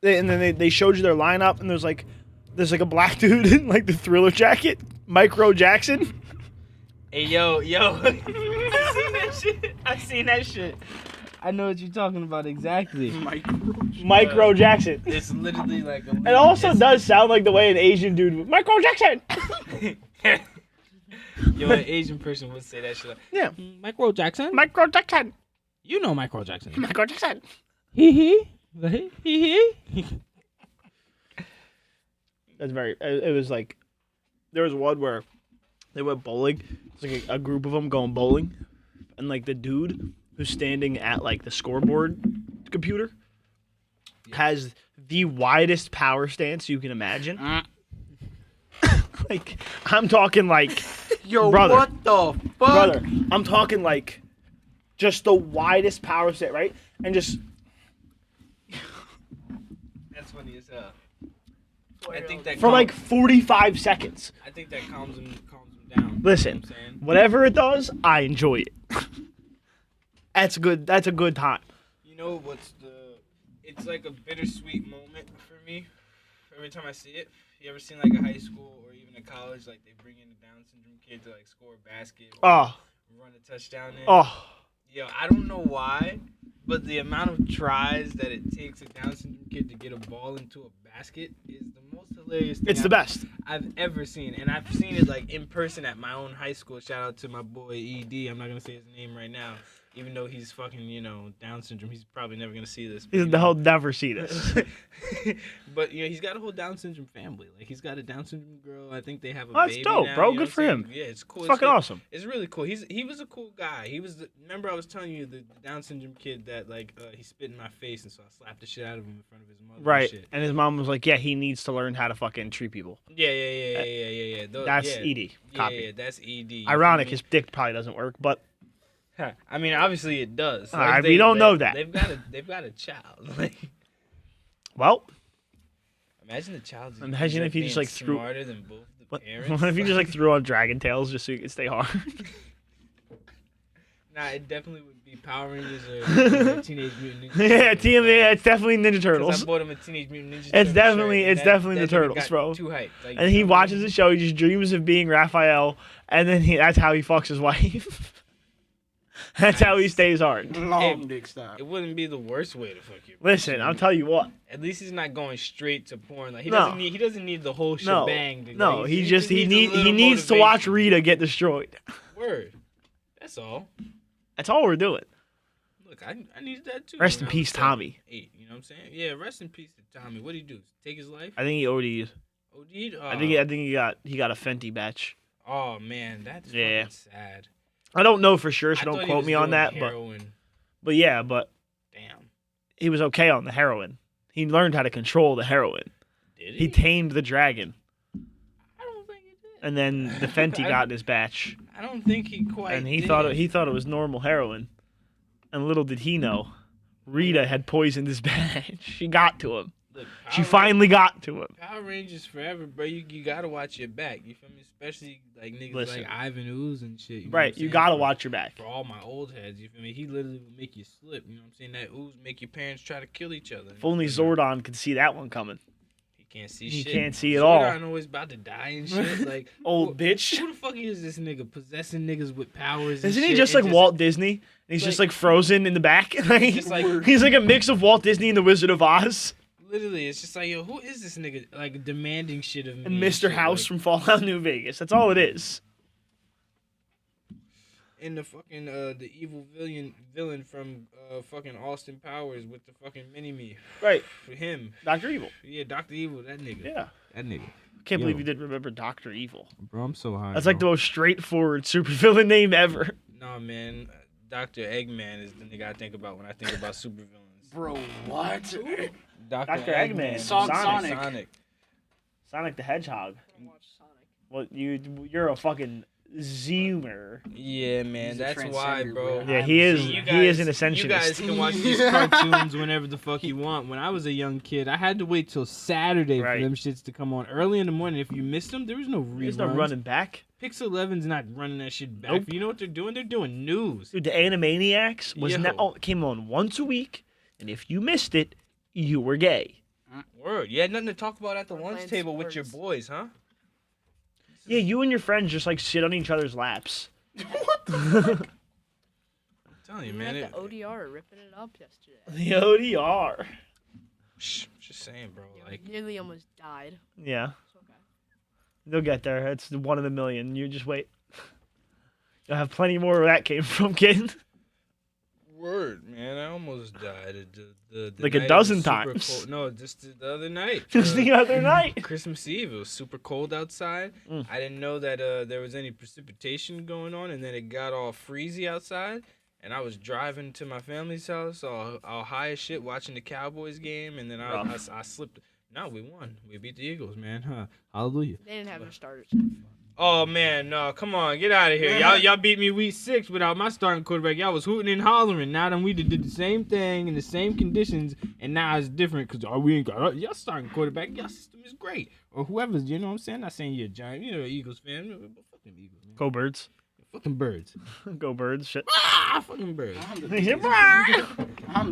and then they showed you their lineup, and there's like a black dude in like the Thriller jacket, Micro Jackson. Hey yo. I seen that shit. I know what you're talking about exactly. Micro Jackson. It's literally like a. It also does sound like the way an Asian dude would, Micro Jackson. Yo, an Asian person would say that shit. Like, Yeah, Michael Jackson. Micro Jackson. You know Michael Jackson. Micro Jackson. Hee. That's very. It was like, there was one where They went bowling. It's like a group of them going bowling, and like the dude who's standing at like the scoreboard computer has the widest power stance you can imagine. Like I'm talking like, Yo, brother, what the fuck? brother, I'm talking like just the widest power stance, right? And just That's funny as hell. I think that for like 45 seconds. I think that calms him down. Listen, You know what I'm saying? whatever it does, I enjoy it. That's good. That's a good time. You know what's it's like a bittersweet moment for me. Every time I see it. You ever seen like a high school or even a college, like they bring in a Down syndrome kid to like score a basket or Oh, run a touchdown in? oh, Yo, I don't know why, but the amount of tries that it takes a Down syndrome kid to get a ball into a basket is the most hilarious thing it's the best. I've ever seen. And I've seen it like in person at my own high school. Shout out to my boy ED. I'm not gonna say his name right now. Even though he's fucking, Down syndrome, he's probably never gonna see this. But, He'll never see this. but he's got a whole Down syndrome family. Like he's got a Down syndrome girl. I think they have a Oh, that's baby dope, now, bro. you know Good what I'm for him. saying? Yeah, it's cool. It's fucking awesome. It's really cool. He was a cool guy. He was remember I was telling you the Down syndrome kid that like he spit in my face and so I slapped the shit out of him in front of his mother. Right. And shit. And his mom was like, "Yeah, he needs to learn how to fucking treat people." Yeah. That's yeah. ED. Yeah, Copy. yeah, that's ED. You Ironic, feel his dick probably doesn't work, but me? I mean, obviously it does. We don't know that. They've got a child. Like, well, imagine the child. Imagine if he just, being like, threw- smarter than both the what, parents. what if you just like threw on Dragon Tales just so you could stay hard? Nah, it definitely would be Power Rangers or Teenage Mutant Ninja Turtles. Yeah, it's definitely Ninja 'Cause Turtles. I bought him a Teenage Mutant Ninja It's Turtles definitely- shirt, and it's definitely the that nigga Turtles, got bro. Too hyped. Like, And he watches the show. He just dreams of being Raphael, and then that's how he fucks his wife. That's how he stays hard. Long dick style. It wouldn't be the worst way to fuck you. Listen, I'll tell you what. At least he's not going straight to porn. Like he No. doesn't need the whole No, shebang. To, no, like, he just needs a little needs to watch motivation. Rita get destroyed. Word. That's all. That's all we're doing. Look, I needed that too. Rest when in I was peace, 7, Tommy. 8, you know what I'm saying? Yeah, rest in peace to Tommy. What did he do? Take his life? I think he OD'd. OD'd? I think he got a Fenty batch. Oh man, that's Yeah. fucking sad. I don't know for sure, so I don't thought he quote was me on doing that. heroin. But yeah, but Damn. he was okay on the heroin. He learned how to control the heroin. Did He tamed the dragon, I don't think he did. and then the Fenty I- got in his batch, I don't think he quite. and he did. thought it was normal heroin. And little did he know, Rita had poisoned his batch. She got to him. Look, She Power finally got to him. Power Rangers forever, bro. You gotta watch your back. You feel me? Especially like niggas Listen. like Ivan Ooze and shit. You know what Right, I'm you saying? gotta For- watch your back. For all my old heads, you feel me? He literally would make you slip. You know what I'm saying? That ooze make your parents try to kill each other. If only Zordon could see that one coming. He can't see He shit. can't see it all. Zordon always about to die and shit. Like Old bitch. Who the fuck is this nigga possessing niggas with powers? And Isn't he shit just and like Walt Disney? And he's just like- like frozen in the back. Just like- He's like a mix of Walt Disney and the Wizard of Oz Literally, it's just like, yo, who is this nigga? Like demanding shit of me. and Mr. shit, House like, from Fallout New Vegas. That's all it is. and the fucking the evil villain from fucking Austin Powers with the fucking mini me. Right. For him, Dr. Evil. yeah, Doctor Evil, that nigga. Yeah. That nigga. Can't Yo. believe you didn't remember Dr. Evil. Bro, I'm so high. That's like the most straightforward supervillain name ever. Nah, man. Dr. Eggman is the nigga I think about when I think about supervillains. Bro, what? Dr. Dr. Eggman. Sonic. Sonic the Hedgehog. I watched Sonic. Well, you're a fucking zoomer. Yeah, man. He's a That's why, transcender, bro. bro. Yeah, he is. See, He is an ascensionist. You guys can watch these cartoons whenever the fuck you want. When I was a young kid, I had to wait till Saturday Right. for them shits to come on early in the morning. If you missed them, there was no reruns. There's no running back. Pix 11's not running that shit back. Nope. You know what they're doing? They're doing news. Dude, the Animaniacs was Yo. came on once a week, and if you missed it, you were gay. Word. You had nothing to talk about at the We're lunch playing table with your sports. boys, huh? Yeah, you and your friends just like sit on each other's laps. I'm telling you, We man. had the ODR ripping it up yesterday. The ODR. Just saying, bro. Yeah, Like, we nearly almost died. Yeah, It's okay. they'll get there. It's one in a million. You just wait. You'll have plenty more where that came from, kid. word. hurt, man. I almost died. The Like a night it dozen was super times. cold. No, just the other night. Just the other night. Christmas Eve. It was super cold outside. Mm. I didn't know that there was any precipitation going on, and then it got all freezy outside. And I was driving to my family's house, all high as shit, watching the Cowboys game, and then I slipped. No, we won. We beat the Eagles, man. Huh? Hallelujah. They didn't have their starters. Oh man, no, come on, get out of here. Y'all beat me week 6 without my starting quarterback. Y'all was hooting and hollering. Now then we did the same thing in the same conditions, and now it's different because we ain't got y'all starting quarterback. Y'all system is great, or whoever's. You know what I'm saying? Not saying you're a Giant. You're an Eagles fan. Fuck them Eagles, man. Go Birds. Fucking birds. Go Birds. Shit. Fucking birds. I'm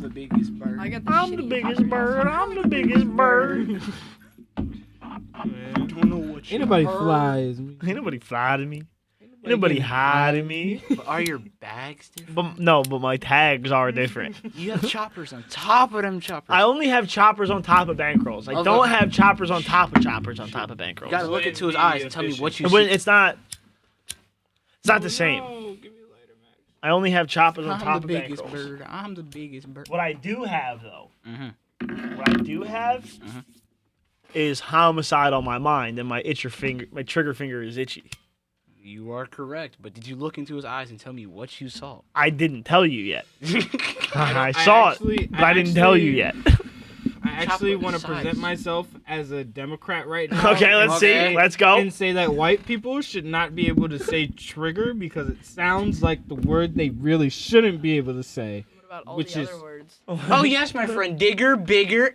the biggest bird. I got the I'm the shitty biggest bird. I'm the biggest bird. Man. don't know what Ain't you nobody heard. flies me. Ain't nobody flying me. Ain't nobody hiding me. But are your bags different? But my tags are different. You have choppers on top of them choppers. I only have choppers on top of bankrolls. I Okay. don't have choppers on top of choppers on top of bankrolls. You gotta look into his eyes and tell me what you But see. it's not. It's not the same. No, give me a lighter, Max. I only have choppers on I'm top the of biggest bankrolls. bird. I'm the biggest bird. What I do have though, Mm-hmm. what I do have Mhm. is homicide on my mind, and my trigger finger is itchy. You are correct, but did you look into his eyes and tell me what you saw? I didn't tell you yet. I I saw actually- it, but I didn't tell you yet. I actually Chocolate want to size. present myself as a Democrat right now. Okay, let's Okay. see. Let's go. And say that white people should not be able to say trigger because it sounds like the word they really shouldn't be able to say. What about all Which the is- other words? Oh yes, my friend. Digger, bigger.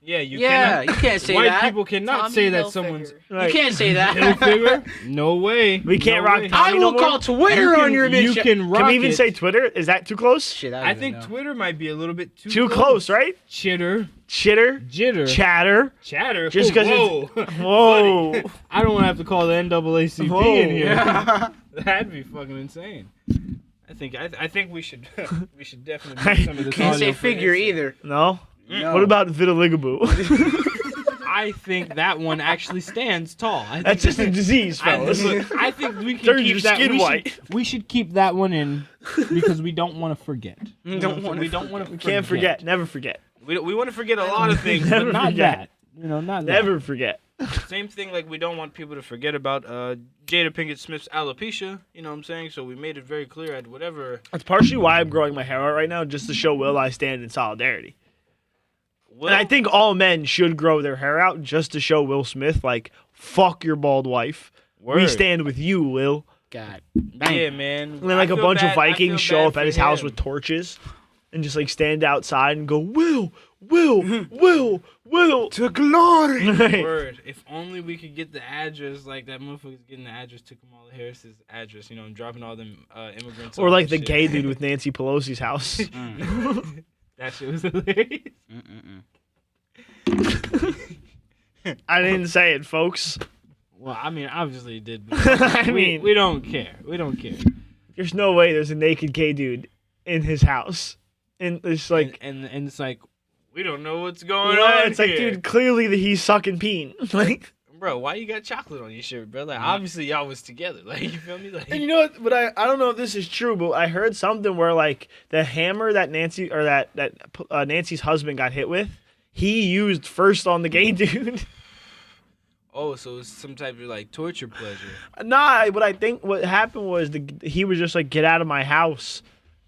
Yeah, you Yeah, cannot. you can't say White that. people cannot Tommy say that Hilfiger. someone's Right. You can't say Hill that. figure. No way. We can't No rock way. Tommy I no will more? call Twitter You on your can, you bitch. can rock Can we even it. say Twitter? Is that too close? Shit, I don't think even know. Twitter might be a little bit Too close, right? Chitter, Chitter, jitter, chatter. chatter. Just 'cause Whoa. Whoa. I don't want to have to call the NAACP Whoa. in here. That'd be fucking insane. I think we should definitely make some of this Can't audio say for figure Insta. either. No? No. What about vitiligaboo? I think that one actually stands tall. I think That's just a disease, fellas. I think we can Turns keep your that. skin we white. we should keep that one in because we don't want to forget. We don't wanna We don't want to. Can't forget. Never forget. We want to forget a lot of things, Never but not forget. that. You know, not Never forget. that. Same thing. Like we don't want people to forget about Jada Pinkett Smith's alopecia. You know what I'm saying? So we made it very clear at whatever. That's partially why I'm growing my hair out right now, just to show Will I stand in solidarity. Will, And I think all men should grow their hair out just to show Will Smith, like, fuck your bald wife. We Word. stand with you, Will. God. Yeah, man. And then, like, a bunch of Vikings show up at his house with torches and just, like, stand outside and go, Will, To glory. Right. Word. If only we could get the address, like that motherfucker's getting the address to Kamala Harris's address, you know, and dropping all them immigrants. Or off like and the shit. gay dude with Nancy Pelosi's house. That shit was hilarious. I didn't say it, folks. Well, I mean, obviously it did. I mean, we don't care. We don't care. there's no way there's a naked gay dude in his house. And it's like, and it's like we don't know what's you going know, on. it's like, here. dude, clearly that he's sucking peen. Like, Bro, why you got chocolate on your shirt, bro? Like, obviously y'all was together. Like, you feel me? Like, and you know what? But I don't know if this is true, but I heard something where like the hammer that Nancy or that Nancy's husband got hit with, he used first on the gay dude. oh, so it's some type of like torture pleasure. Nah, but I think what happened was he was just like, get out of my house.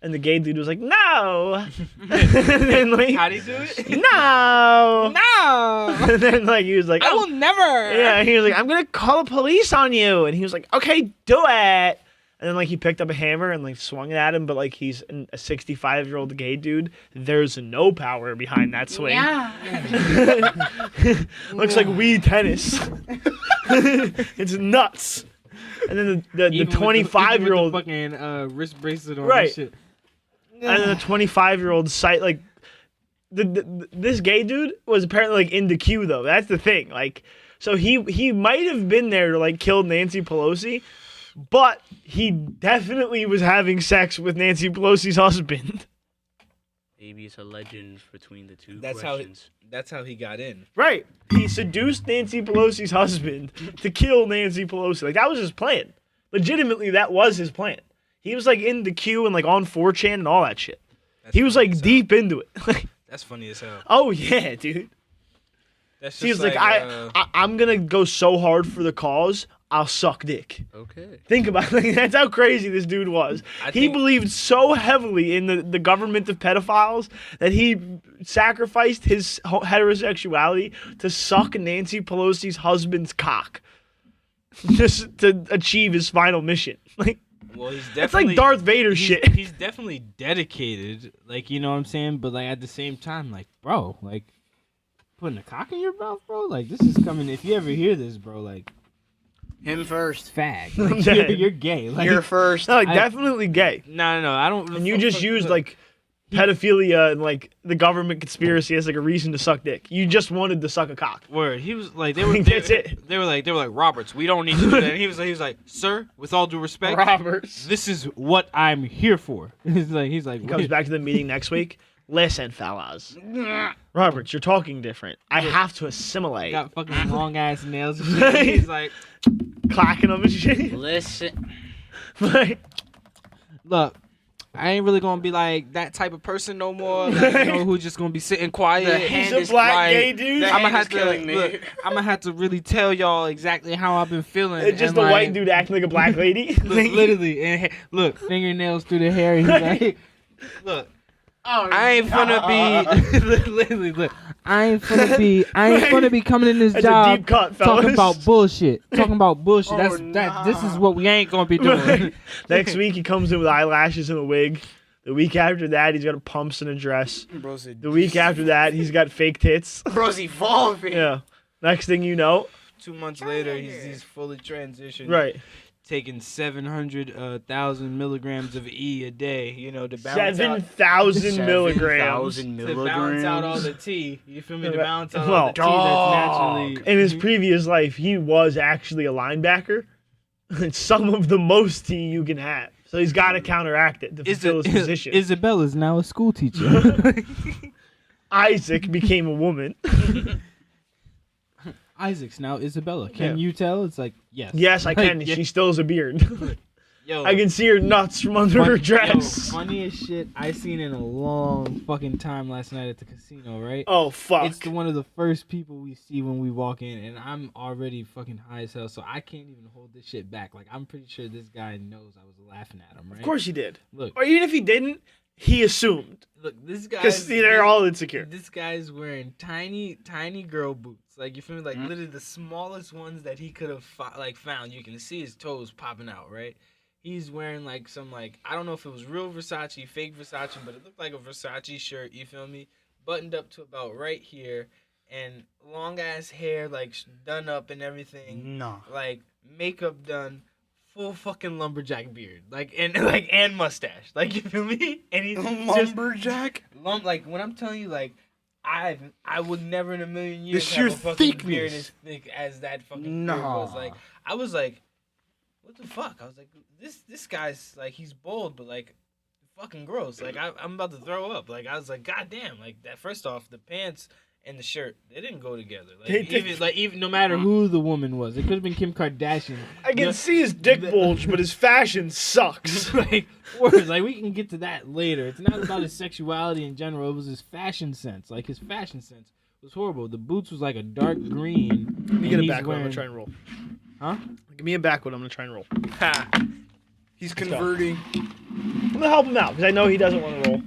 And the gay dude was like, no. And then, like, How'd he do it? no. No, And then like he was like, I will never. yeah, he was like, I'm gonna call the police on you. And he was like, okay, do it. And then like he picked up a hammer and like swung it at him, but like he's a 65-year-old gay dude. There's no power behind that swing. Yeah. Looks like Wii tennis. It's nuts. And then the Even with the 25-year-old fucking wrist bracelet on. Right. And shit. and then the 25-year-old sight like this gay dude was apparently like into Q though. That's the thing. Like, so he might have been there to like kill Nancy Pelosi, but he definitely was having sex with Nancy Pelosi's husband. Maybe it's a legend between the two That's questions. That's how he got in. Right. He seduced Nancy Pelosi's husband to kill Nancy Pelosi. Like, that was his plan. Legitimately, that was his plan. He was like in the Q and like on 4chan and all that shit. He was funny like as hell. deep into it. That's funny as hell. Oh yeah, dude. That's He was just like, I'm gonna go so hard for the cause, I'll suck dick. Okay. Think about it. That's how crazy this dude was. I He think- believed so heavily in the government of pedophiles that he sacrificed his heterosexuality to suck Nancy Pelosi's husband's cock just to achieve his final mission. Like, Well, he's it's definitely like Darth Vader shit. He's definitely dedicated, like, you know what I'm saying. But like at the same time, like, bro, like putting a cock in your mouth, bro. Like this is coming. If you ever hear this, bro, like Him first. fag, like, Dead. you're gay. Like, You're first. No, like I- definitely gay. no, I don't. And you just used like pedophilia and like the government conspiracy as like a reason to suck dick. You just wanted to suck a cock. word. He was like they I were. think They, that's it. they were like Roberts. We don't need to do that. And he was like, sir, with all due respect, Roberts. this is what I'm here for. He's like He comes back to the meeting next week. Listen, fellas. Roberts, you're talking different. I have to assimilate. got fucking long ass nails. And shit. He's like, Clacking them and shit. Listen. Like, look, I ain't really gonna be like that type of person no more. Like, you know, who's just gonna be sitting quiet. The he's hand a is black right. gay dude. The I'm gonna hand have is to killing me. look, I'm gonna have to really tell y'all exactly how I've been feeling. It's just and, a like, white dude acting like a black lady. literally, and look, fingernails through the hair. He's like, look, Oh, I ain't finna be literally look. I ain't finna be coming in this That's a job deep cut, fellas. talking about bullshit. Talking about bullshit. Oh, This is what we ain't gonna be doing. Next week he comes in with eyelashes and a wig. The week after that he's got pumps and a dress. Bro's, The week after that he's got fake tits. bro's evolving. Yeah. Next thing you know, 2 months later, he's fully transitioned. right. Taking 700,000 milligrams of E a day, you know, to balance out 7,000 milligrams. 7,000 to balance out all the tea. You feel me? To balance out Well, all the tea that's naturally. In his previous life, he was actually a linebacker. It's some of the most tea you can have. So he's got to counteract it to fulfill his position. Isabella's now a school teacher. Isaac became a woman. Isaac's now Isabella. Can Yeah. you tell? It's like, yes. Yes, I can. Yeah. She still has a beard. Yo, I can see her nuts from under her dress. Yo, funniest shit I seen in a long fucking time last night at the casino, right? Oh, fuck. It's one of the first people we see when we walk in, and I'm already fucking high as hell, so I can't even hold this shit back. Like, I'm pretty sure this guy knows I was laughing at him, right? Of course he did. Look, Or even if he didn't, he assumed. this guy. Because they're all insecure. This guy's wearing tiny girl boots. Like, you feel me? Like, literally the smallest ones that he could have found. You can see his toes popping out, right? He's wearing, like, some, like, I don't know if it was real Versace, fake Versace, but it looked like a Versace shirt, you feel me? Buttoned up to about right here, and long-ass hair, like, done up and everything. No. Like, makeup done, full fucking lumberjack beard. Like, and mustache. Like, you feel me? And he's just... Lumberjack? Like when I'm telling you, like I would never in a million years The have sheer a fucking thickness. beard as thick as that fucking beard was. Nah. Like I was like, what the fuck? I was like, this guy's like he's bold, but like fucking gross. Like I'm about to throw up. Like I was like, god damn. Like that. First off, the pants and the shirt, they didn't go together. They Like didn't. even no matter who the woman was, it could have been Kim Kardashian. I can see his dick bulge, but his fashion sucks. Like words, like we can get to that later. It's not about his sexuality in general. It was his fashion sense. Like his fashion sense was horrible. The boots was like a dark green. Let me get it back when I'm going to try and roll. Huh? Give me a back when I'm going to try and roll. Ha. He's converting. I'm going to help him out because I know he doesn't want to roll.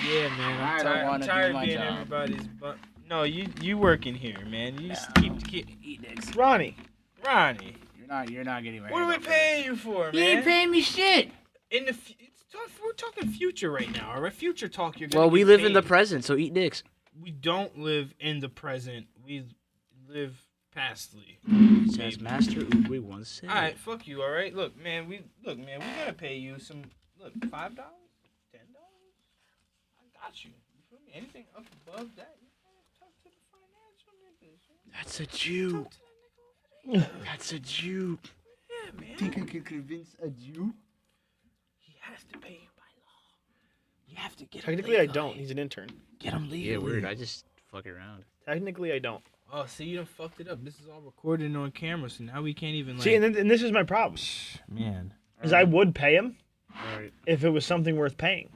Yeah, man. I I'm don't tired, wanna do tired my of being job. everybody's butt. No, you working here, man. You just keep Eat dicks. Ronnie. Ronnie. You're not getting my What are we hand up. paying you for, man? You ain't paying me shit. In the we're talking future right now, all right? Future talk. You're gonna Well, we get live in the paid. present, so eat dicks. We don't live in the present. We live pastly. Says Master Oogway once said. All right, fuck you. All right, look, man. We gotta pay you some. Look, $5, $10. I got you. You feel me? Anything up above that, you gotta talk to the financial niggas. That's a Jew. Talk to that nigga over there. That's a Jew. Yeah, man. Think I could convince a Jew? He has to pay you by law. You have to get him Technically, I legally. don't. He's an intern. Get him legally. Yeah, weird. I just fuck around. Technically, I don't. Oh, see, you done fucked it up. This is all recorded on camera, so now we can't even like. See, and this is my problem. Man. Is I would pay him Alright. if it was something worth paying.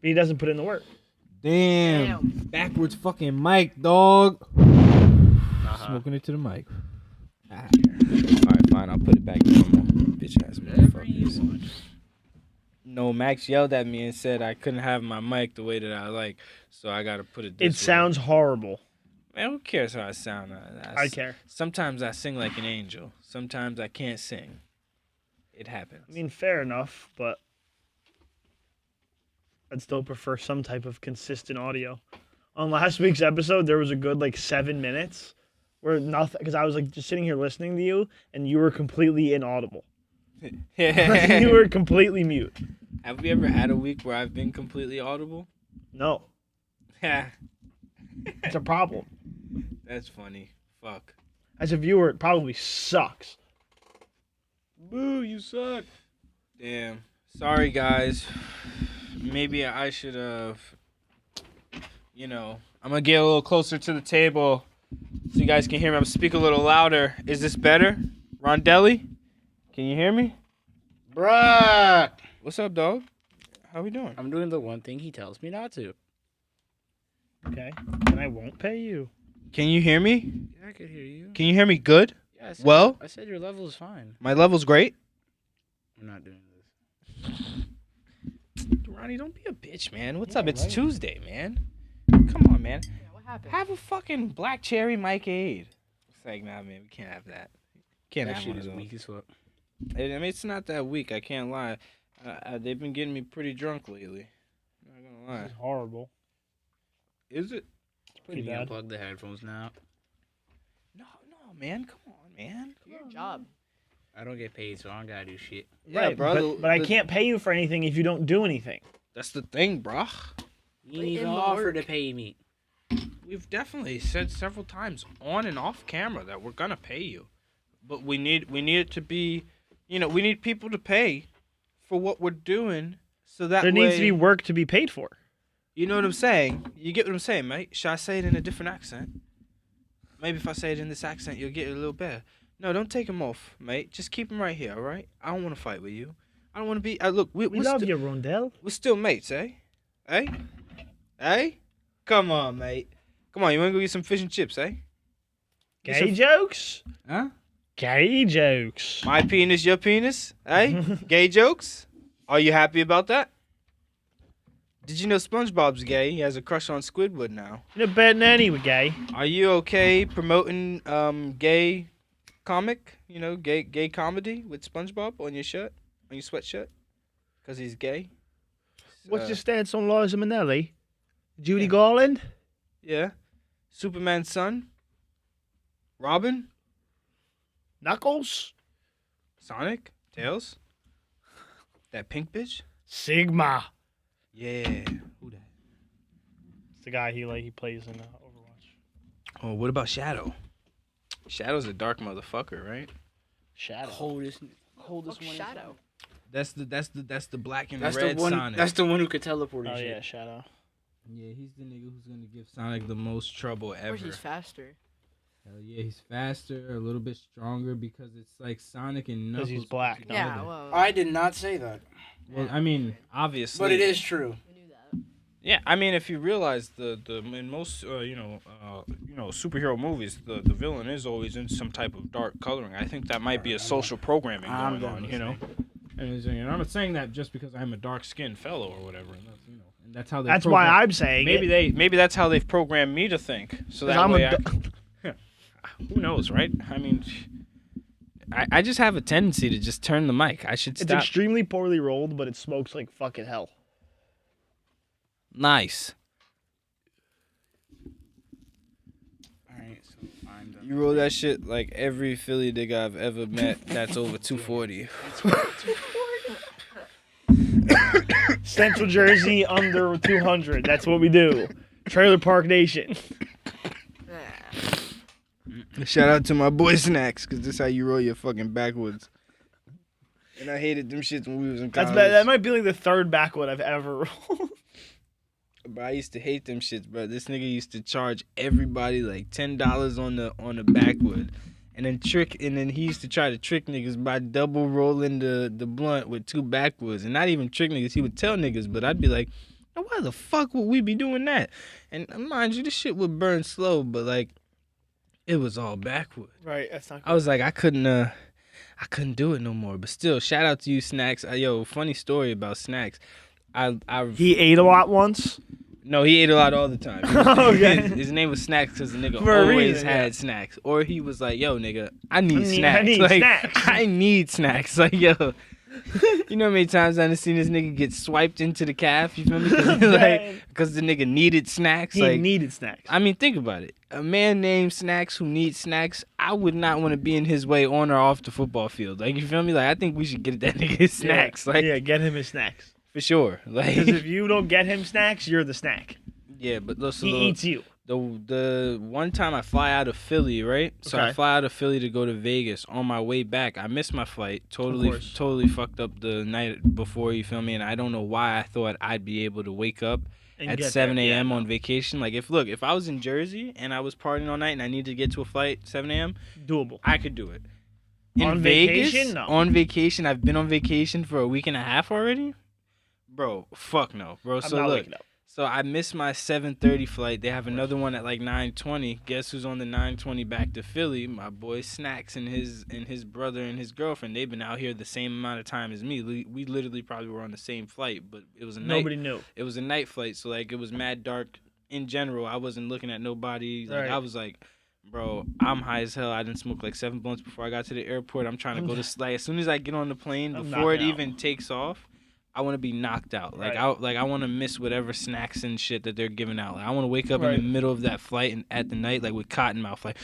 But he doesn't put in the work. Damn. Backwards fucking mic, dog. Smoking it to the mic. Alright, fine. I'll put it back normal. Bitch ass motherfuckers. No, Max yelled at me and said I couldn't have my mic the way that I like, so I gotta put it this way. It sounds horrible. Man, who cares how I sound? I care. Sometimes I sing like an angel. Sometimes I can't sing. It happens. I mean, fair enough, but I'd still prefer some type of consistent audio. On last week's episode, there was a good 7 minutes where nothing, because I was just sitting here listening to you, and you were completely inaudible. You were completely mute. Have we ever had a week where I've been completely audible? No, it's a problem. That's funny. Fuck. As a viewer, it probably sucks. Boo, you suck. Damn. Sorry, guys. Maybe I should have, I'm going to get a little closer to the table so you guys can hear me. I'm going to speak a little louder. Is this better? Rondelli? Can you hear me? Bruh. What's up, dog? How we doing? I'm doing the one thing he tells me not to. Okay, and I won't pay you. Can you hear me? Yeah, I could hear you. Can you hear me good? Yeah, I said your level is fine. My level's great? I'm not doing this. Ronnie, don't be a bitch, man. What's up? It's Tuesday, man. Come on, man. Yeah, what happened? Have a fucking black cherry Mike Aid. It's like, nah, man, we can't have that. Can't That have shit one is of those. weak as fuck. I mean, it's not that weak. I can't lie. They've been getting me pretty drunk lately. Not gonna lie. This is horrible. Is it? Pretty Can you bad. unplug the headphones now? No, man. Come on, man. Do your job. I don't get paid, so I don't gotta do shit. Yeah, Right, bro. but I can't pay you for anything if you don't do anything. That's the thing, bro. You Put didn't even in the offer work. to pay me. We've definitely said several times on and off camera that we're gonna pay you, but we need it to be, we need people to pay for what we're doing, so that There way, needs to be work to be paid for. You know what I'm saying? You get what I'm saying, mate? Should I say it in a different accent? Maybe if I say it in this accent, you'll get it a little better. No, don't take him off, mate. Just keep him right here, all right? I don't want to fight with you. I don't want to be. Look, We we're love sti- you, Rondell. We're still mates, eh? Eh? Eh? Come on, mate. Come on, you want to go get some fish and chips, eh? Gay jokes? Huh? Gay jokes. My penis, your penis, eh? Gay jokes? Are you happy about that? Did you know SpongeBob's gay? He has a crush on Squidward now. You're better than any gay. Are you okay promoting gay comic? Gay comedy with SpongeBob on your shirt, on your sweatshirt, because he's gay. What's your stance on Liza Minnelli? Judy Garland? Yeah, Superman's son. Robin, Knuckles? Sonic, Tails. That pink bitch. Sigma. Yeah. Who that? It's the guy he plays in Overwatch. Oh, what about Shadow? Shadow's a dark motherfucker, right? Shadow. Coldest Fuck one. Shadow. That's the black and That's red the one. Sonic. That's the one who could teleport and Oh shit. yeah, Shadow. Yeah, he's the nigga who's gonna give Sonic the most trouble Of ever. course he's faster. Hell yeah, he's faster, a little bit stronger because it's like Sonic and Knuckles. 'Cause he's black, put no? Yeah, together. well. I did not say that, Well, I mean, obviously. but it is true. We knew that. Yeah, I mean, if you realize the in most superhero movies, the villain is always in some type of dark coloring. I think that might be a social programming I'm going on, done And I'm not saying that just because I'm a dark skinned fellow or whatever. And that's how they. That's why program- I'm saying Maybe that's how they've programmed me to think. So that I'm way, a who knows, right? I mean, I just have a tendency to just turn the mic. I should It's stop. extremely poorly rolled, but it smokes like fucking hell. Nice. Alright, so I'm done. You roll that shit like every Philly nigga I've ever met that's over 240. Central Jersey under 200. That's what we do. Trailer Park Nation. Shout out to my boy Snacks, because this how you roll your fucking backwards. And I hated them shits when we was in college. That might be like the third backwood I've ever rolled. But I used to hate them shits, bro. This nigga used to charge everybody like $10 on the backwood. And then he used to try to trick niggas by double rolling the blunt with two backwoods. And not even trick niggas, he would tell niggas, but I'd be like, Now, why the fuck would we be doing that? And mind you, this shit would burn slow, but like, it was all backwood. Right. That's not. I was like, I couldn't do it no more. But still, shout out to you, Snacks. Yo, funny story about Snacks. He ate a lot once. No, he ate a lot all the time. Okay. His name was Snacks because the nigga For a always reason, had yeah. snacks. Or he was like, yo, nigga, I need snacks. I need like, snacks. I need snacks. Like, yo. You know how many times I done seen this nigga get swiped into the calf? You feel me? Because the nigga needed snacks. He like, needed snacks. I mean, think about it. A man named Snacks who needs snacks, I would not want to be in his way on or off the football field. Like, you feel me? Like, I think we should get that nigga his snacks. Yeah, Like, yeah, get him his snacks. for sure. Like, Because if you don't get him snacks, you're the snack. yeah, but listen, He eats you. the one time I fly out of Philly, right? So I Okay. fly out of Philly to go to Vegas. On my way back, I missed my flight. course. Totally fucked up the night before, you feel me? And I don't know why I thought I'd be able to wake up And at get 7 there. Yeah, a.m. no. on vacation. Like, if I was in Jersey and I was partying all night and I needed to get to a flight 7 a.m., Doable. I could do it. On vacation? No. On vacation, I've been on vacation for a week and a half already. Bro, fuck no, bro. I'm So not look, waking up. so I missed my 7:30 flight. They have another one at like 9:20. Guess who's on the 9:20 back to Philly? My boy Snacks and his brother and his girlfriend. They've been out here the same amount of time as me. We literally probably were on the same flight, but it was a night. Nobody knew. It was a night flight, so like it was mad dark in general. I wasn't looking at nobody. Like Right. I was like, bro, I'm high as hell. I didn't smoke like 7 blunts before I got to the airport. I'm trying to go to sleep. As soon as I get on the plane, I'm before it knocking out. even takes off, I want to be knocked out. Like Right. I want to miss whatever snacks and shit that they're giving out. Like, I want to wake up in Right. the middle of that flight and at the night, like with cotton mouth, like,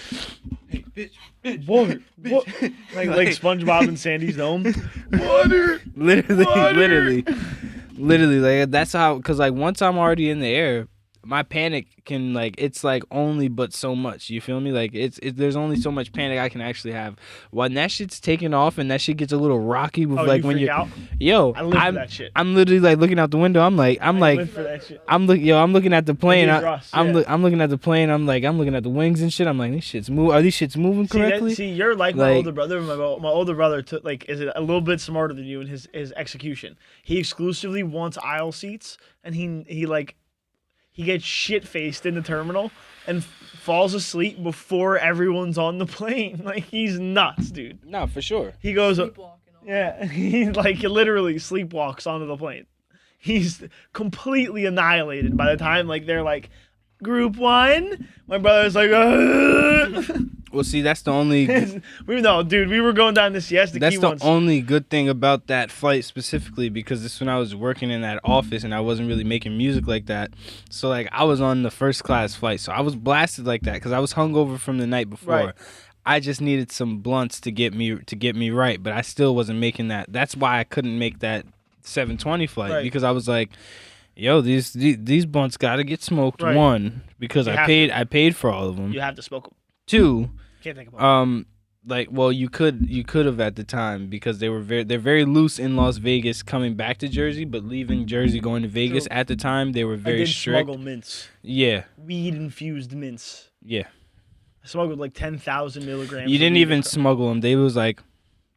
hey, bitch, Water. Like Like- SpongeBob and Sandy's Dome. water, literally, Water. literally, like that's how. Cause like once I'm already in the air, my panic can like it's like only but so much. You feel me? Like there's only so much panic I can actually have. When that shit's taking off and that shit gets a little rocky with Oh, like you when freak you're out? yo, I live for that shit. I'm literally like looking out the window. I'm I like live for that shit. I'm looking at the plane. Like Russ, yeah. I'm looking at the plane. I'm looking at the wings and shit. I'm like, these shit's move. Are these shits moving correctly? See, you're like my Like- older brother. My older brother took is a little bit smarter than you in his execution. He exclusively wants aisle seats, and he gets shit faced in the terminal and falls asleep before everyone's on the plane. Like he's nuts, dude. No, for sure. He goes, Sleepwalking all yeah, he like literally sleepwalks onto the plane. He's completely annihilated by the time like they're like group 1. My brother's like, Well, see, that's the only. we were going down to Siesta That's Key the once. only good thing about that flight specifically, because this when I was working in that office and I wasn't really making music like that. So like I was on the first class flight, so I was blasted like that because I was hungover from the night before. Right. I just needed some blunts to get me right, but I still wasn't making that. That's why I couldn't make that 7:20 flight Right. because I was like, yo, these blunts gotta get smoked. Right. 1, because You I have paid for all of them. You have to smoke them. 2, Can't think about it. like, well, you could have at the time because they're very loose in Las Vegas coming back to Jersey, but leaving Jersey going to Vegas True. at the time they were I very did strict. smuggle mints, Yeah, weed infused mints. yeah. I smuggled like 10,000 milligrams. You of didn't weed even across- smuggle them. They was like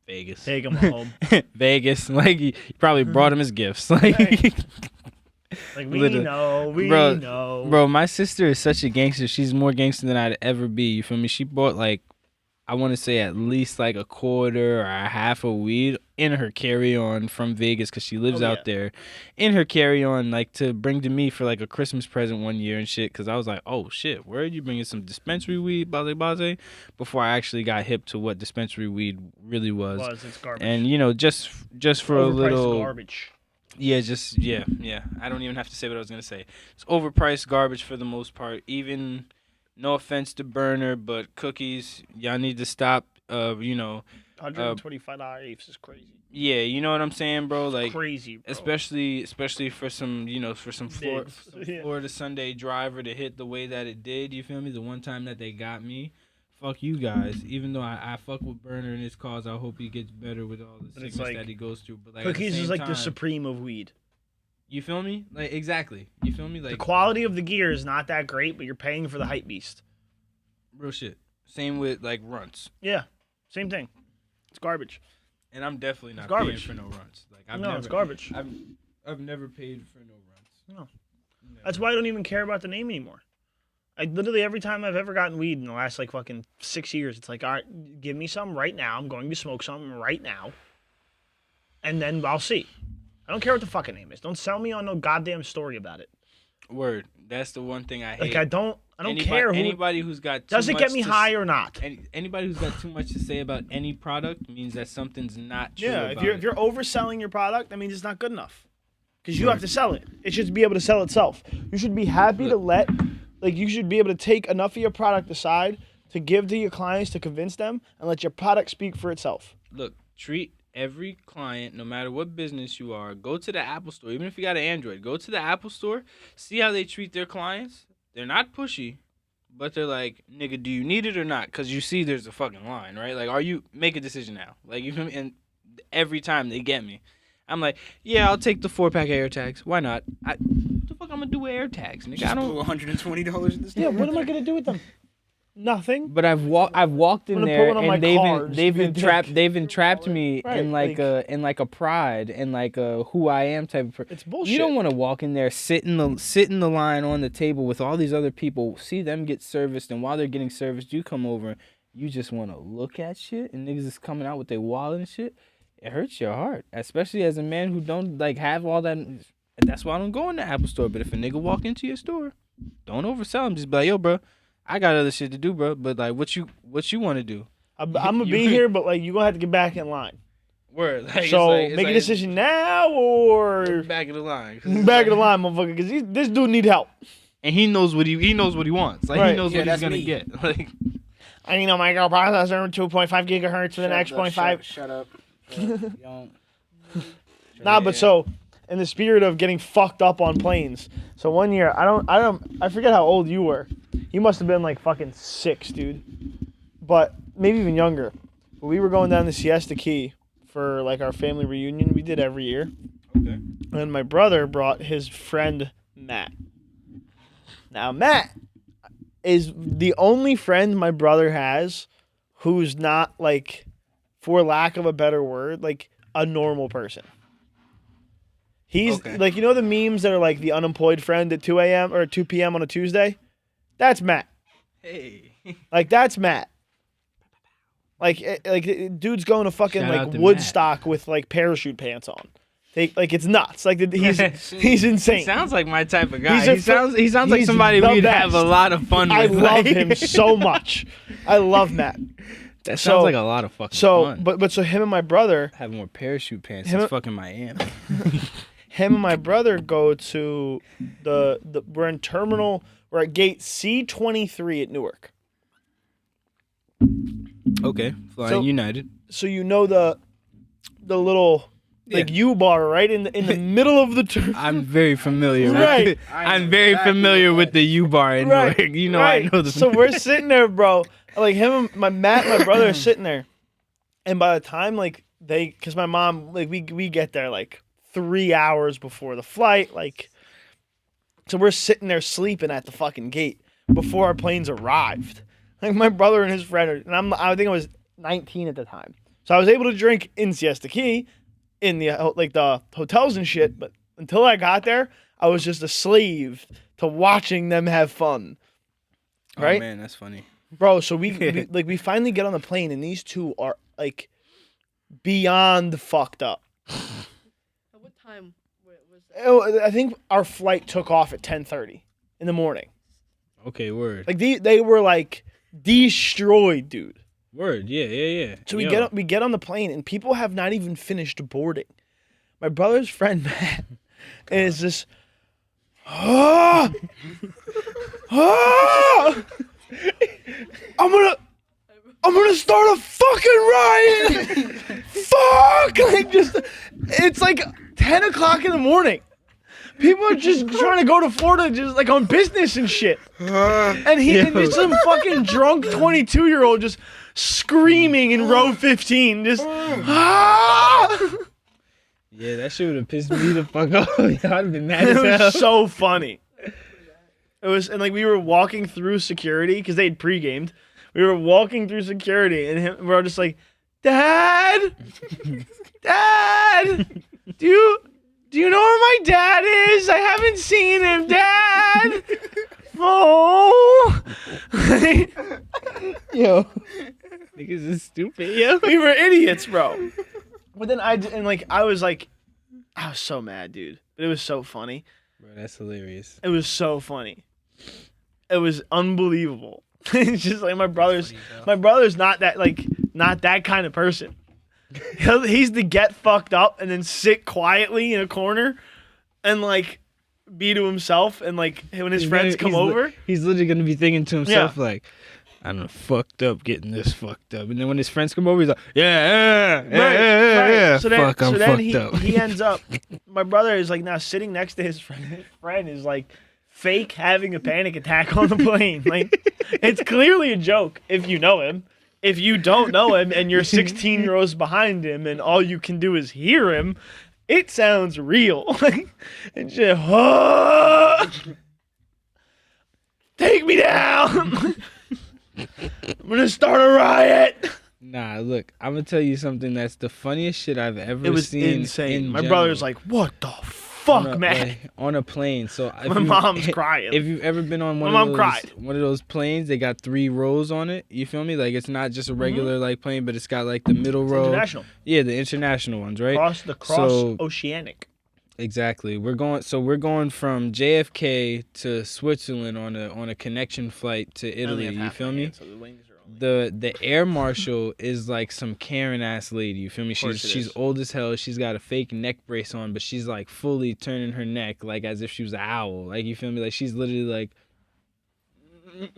Vegas, take them home. Vegas. Like you probably brought them as gifts. Like, Right. Like we Literally. know, Bro, know. bro, my sister is such a gangster. She's more gangster than I'd ever be. You feel me? She bought like, I want to say at least like a quarter or a half of weed in her carry-on from Vegas because she lives Oh, out yeah. there. In her carry-on, like to bring to me for like a Christmas present one year and shit. Because I was like, oh shit, where are you bringing some dispensary weed, baze? Before I actually got hip to what dispensary weed really was. It's garbage. And you know, just for a Overpriced little. garbage. Yeah, yeah. I don't even have to say what I was gonna say. It's overpriced garbage for the most part. Even, no offense to Burner, but cookies, y'all need to stop. $125 apes is crazy. Yeah, you know what I'm saying, bro. Like, Crazy, bro. especially for some, Bids, yeah. Florida Sunday driver to hit the way that it did. You feel me? The one time that they got me. Fuck you guys. Even though I fuck with Burner and his cause, I hope he gets better with all the But it's sickness like, that he goes through. But like, at the Cookies is same like the time, supreme of weed. You feel me? Like, exactly. You feel me? The Like, quality of the gear is not that great, but you're paying for the hype beast. real shit. Same with like runts. Yeah, same thing. It's garbage. And I'm definitely not It's garbage. paying for no runs. Like It's garbage. I've never paid for no runs. That's why I don't even care about the name anymore. I literally every time I've ever gotten weed in the last like fucking 6 years, it's like, all right, give me some right now. I'm going to smoke some right now, and then I'll see. I don't care what the fucking name is. Don't sell me on no goddamn story about it. Word. That's the one thing I hate. Like I don't care who. Anybody who's got too Does it much get me to high or not? Anybody who's got too much to say about any product means that something's not true. Yeah, about if you're overselling your product, that means it's not good enough. Because you have to sell it. It should be able to sell itself. You should be happy to you should be able to take enough of your product aside to give to your clients to convince them and let your product speak for itself. Look, treat every client, no matter what business you are, go to the Apple Store. Even if you got an Android, go to the Apple Store, see how they treat their clients. They're not pushy, but they're like, nigga, do you need it or not? Because you see there's a fucking line, right? Like, make a decision now. Like, you feel me? And every time they get me, I'm like, yeah, I'll take the 4-pack AirTags. Why not? What the fuck I'm gonna do with AirTags, nigga? I don't. $120 in this. Yeah, what am I gonna do with them? Nothing. But I've walked in I'm gonna there put one on my and car, they've just entrapped me Right, in like a pride and like a who I am type of person. It's bullshit. You don't want to walk in there, sit in the line on the table with all these other people, see them get serviced, and while they're getting serviced, you come over, you just want to look at shit, and niggas is coming out with their wallet and shit. It hurts your heart, especially as a man who don't like have all that. That's why I don't go in the Apple Store. But if a nigga walk into your store, don't oversell him. Just be like, yo, bro, I got other shit to do, bro. But like, what you want to do? I'm gonna be here, but like you gonna have to get back in line. Word. Like, So make a decision now or back of the line. back of the line, motherfucker. Because this dude need help. And he knows what he wants. Like Right. he knows Yeah, what he's that's gonna me. get. Like I need a microprocessor, 2.5 gigahertz with an X.5. Shut up. You don't- Nah, but so in the spirit of getting fucked up on planes. So one year, I forget how old you were. You must have been like fucking 6, dude. But maybe even younger. But we were going down to Siesta Key for like our family reunion. We did every year. Okay. And my brother brought his friend Matt. Now Matt is the only friend my brother has who's not like, for lack of a better word, like a normal person. He's Okay. like, you know the memes that are like the unemployed friend at 2 a.m. or 2 p.m. on a Tuesday? That's Matt. Hey. Like that's Matt. Like dude's going to fucking Shout like out to Woodstock with like parachute pants on. Like it's nuts. Like he's insane. He sounds like my type of guy. He's a He sounds like he's somebody the we'd have a best. lot of fun with. I love Like, him so much. I love Matt. That sounds So- like a lot of fucking So, fun. but so him and my brother, Have more parachute pants Him- than fucking Miami. him and my brother go to we're at gate C23 at Newark. Okay, flying So- United. So you know the little like U-bar right in the middle of the turn. I'm very familiar. Right. With, I know I'm very exactly familiar what with the U bar in Right. Newark. You know, right. I know the. So we're sitting there, bro. Like him and Matt, my brother, are sitting there, and by the time like because my mom, like we get there like 3 hours before the flight, like, so we're sitting there sleeping at the fucking gate before our planes arrived. Like my brother and his friend, and I think I was 19 at the time, so I was able to drink in Siesta Key, in the like the hotels and shit. But until I got there, I was just a slave to watching them have fun. Right? Oh man, that's funny. Bro, so we finally get on the plane and these two are like beyond fucked up. At what time was that? Oh, I think our flight took off at 10:30 in the morning. Okay, word. Like they were like destroyed, dude. Word. Yeah. So Yo. we get on the plane and people have not even finished boarding. My brother's friend Matt is just I'm gonna start a fucking riot. Fuck! Like it's like 10 o'clock in the morning. People are just trying to go to Florida just like on business and shit. And and there's some fucking drunk 22-year-old just screaming in row 15. Just Yeah, that shit would have pissed me the fuck off. I'd have been mad It as hell. was so funny. It was, and like we were walking through security because they'd pre-gamed. We were walking through security, and we're all just like, "Dad, Dad, do Do you know where my dad is? I haven't seen him, Dad. Oh. Yo. Niggas is stupid, yo. We were idiots, bro. But then I was so mad, dude. But it was so funny. Bro, that's hilarious. It was so funny. It was unbelievable. It's just like my brother's not that kind of person. He's the get fucked up and then sit quietly in a corner and like be to himself, and like when his friends come over, he's literally gonna be thinking to himself like, I done fucked up getting this fucked up. And then when his friends come over, he's like, yeah. So then, Fuck, I'm fucked up. He ends up, my brother is like now sitting next to his friend. His friend is like fake having a panic attack on the plane. Like, it's clearly a joke if you know him. If you don't know him and you're 16 rows behind him and all you can do is hear him, it sounds real. And shit, take me down. I'm gonna start a riot. Nah, look, I'm gonna tell you something that's the funniest shit I've ever seen. It was insane. My general. brother's like, what the fuck, man? On a plane. So my mom's crying. If you've ever been on one of those planes, they got 3 rows on it. You feel me? Like, it's not just a regular like plane, but it's got like the middle row. International. Yeah, the international ones, right? Cross oceanic. Exactly. We're going from JFK to Switzerland on a connection flight to Italy. You feel me? So the wings are The air marshal is like some Karen ass lady. You feel me? She's old as hell. She's got a fake neck brace on, but she's like fully turning her neck like as if she was an owl. Like, you feel me? Like, she's literally like.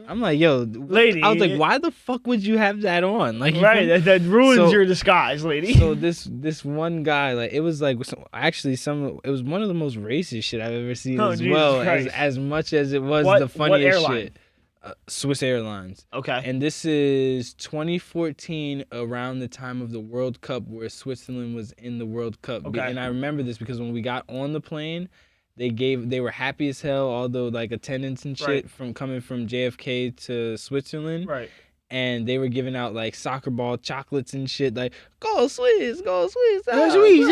I'm like, yo, lady. I was like, why the fuck would you have that on? Like, right, that ruins your disguise, lady. So this one guy, like, it was like actually it was one of the most racist shit I've ever seen as Jesus well Christ. as much as it was the funniest shit. Swiss Airlines. Okay. And this is 2014, around the time of the World Cup, where Switzerland was in the World Cup. Okay. And I remember this because when we got on the plane, they were happy as hell, although like attendance and shit from coming from JFK to Switzerland. Right. And they were giving out like soccer ball chocolates and shit, like, go Swiss, go Swiss, go Swiss,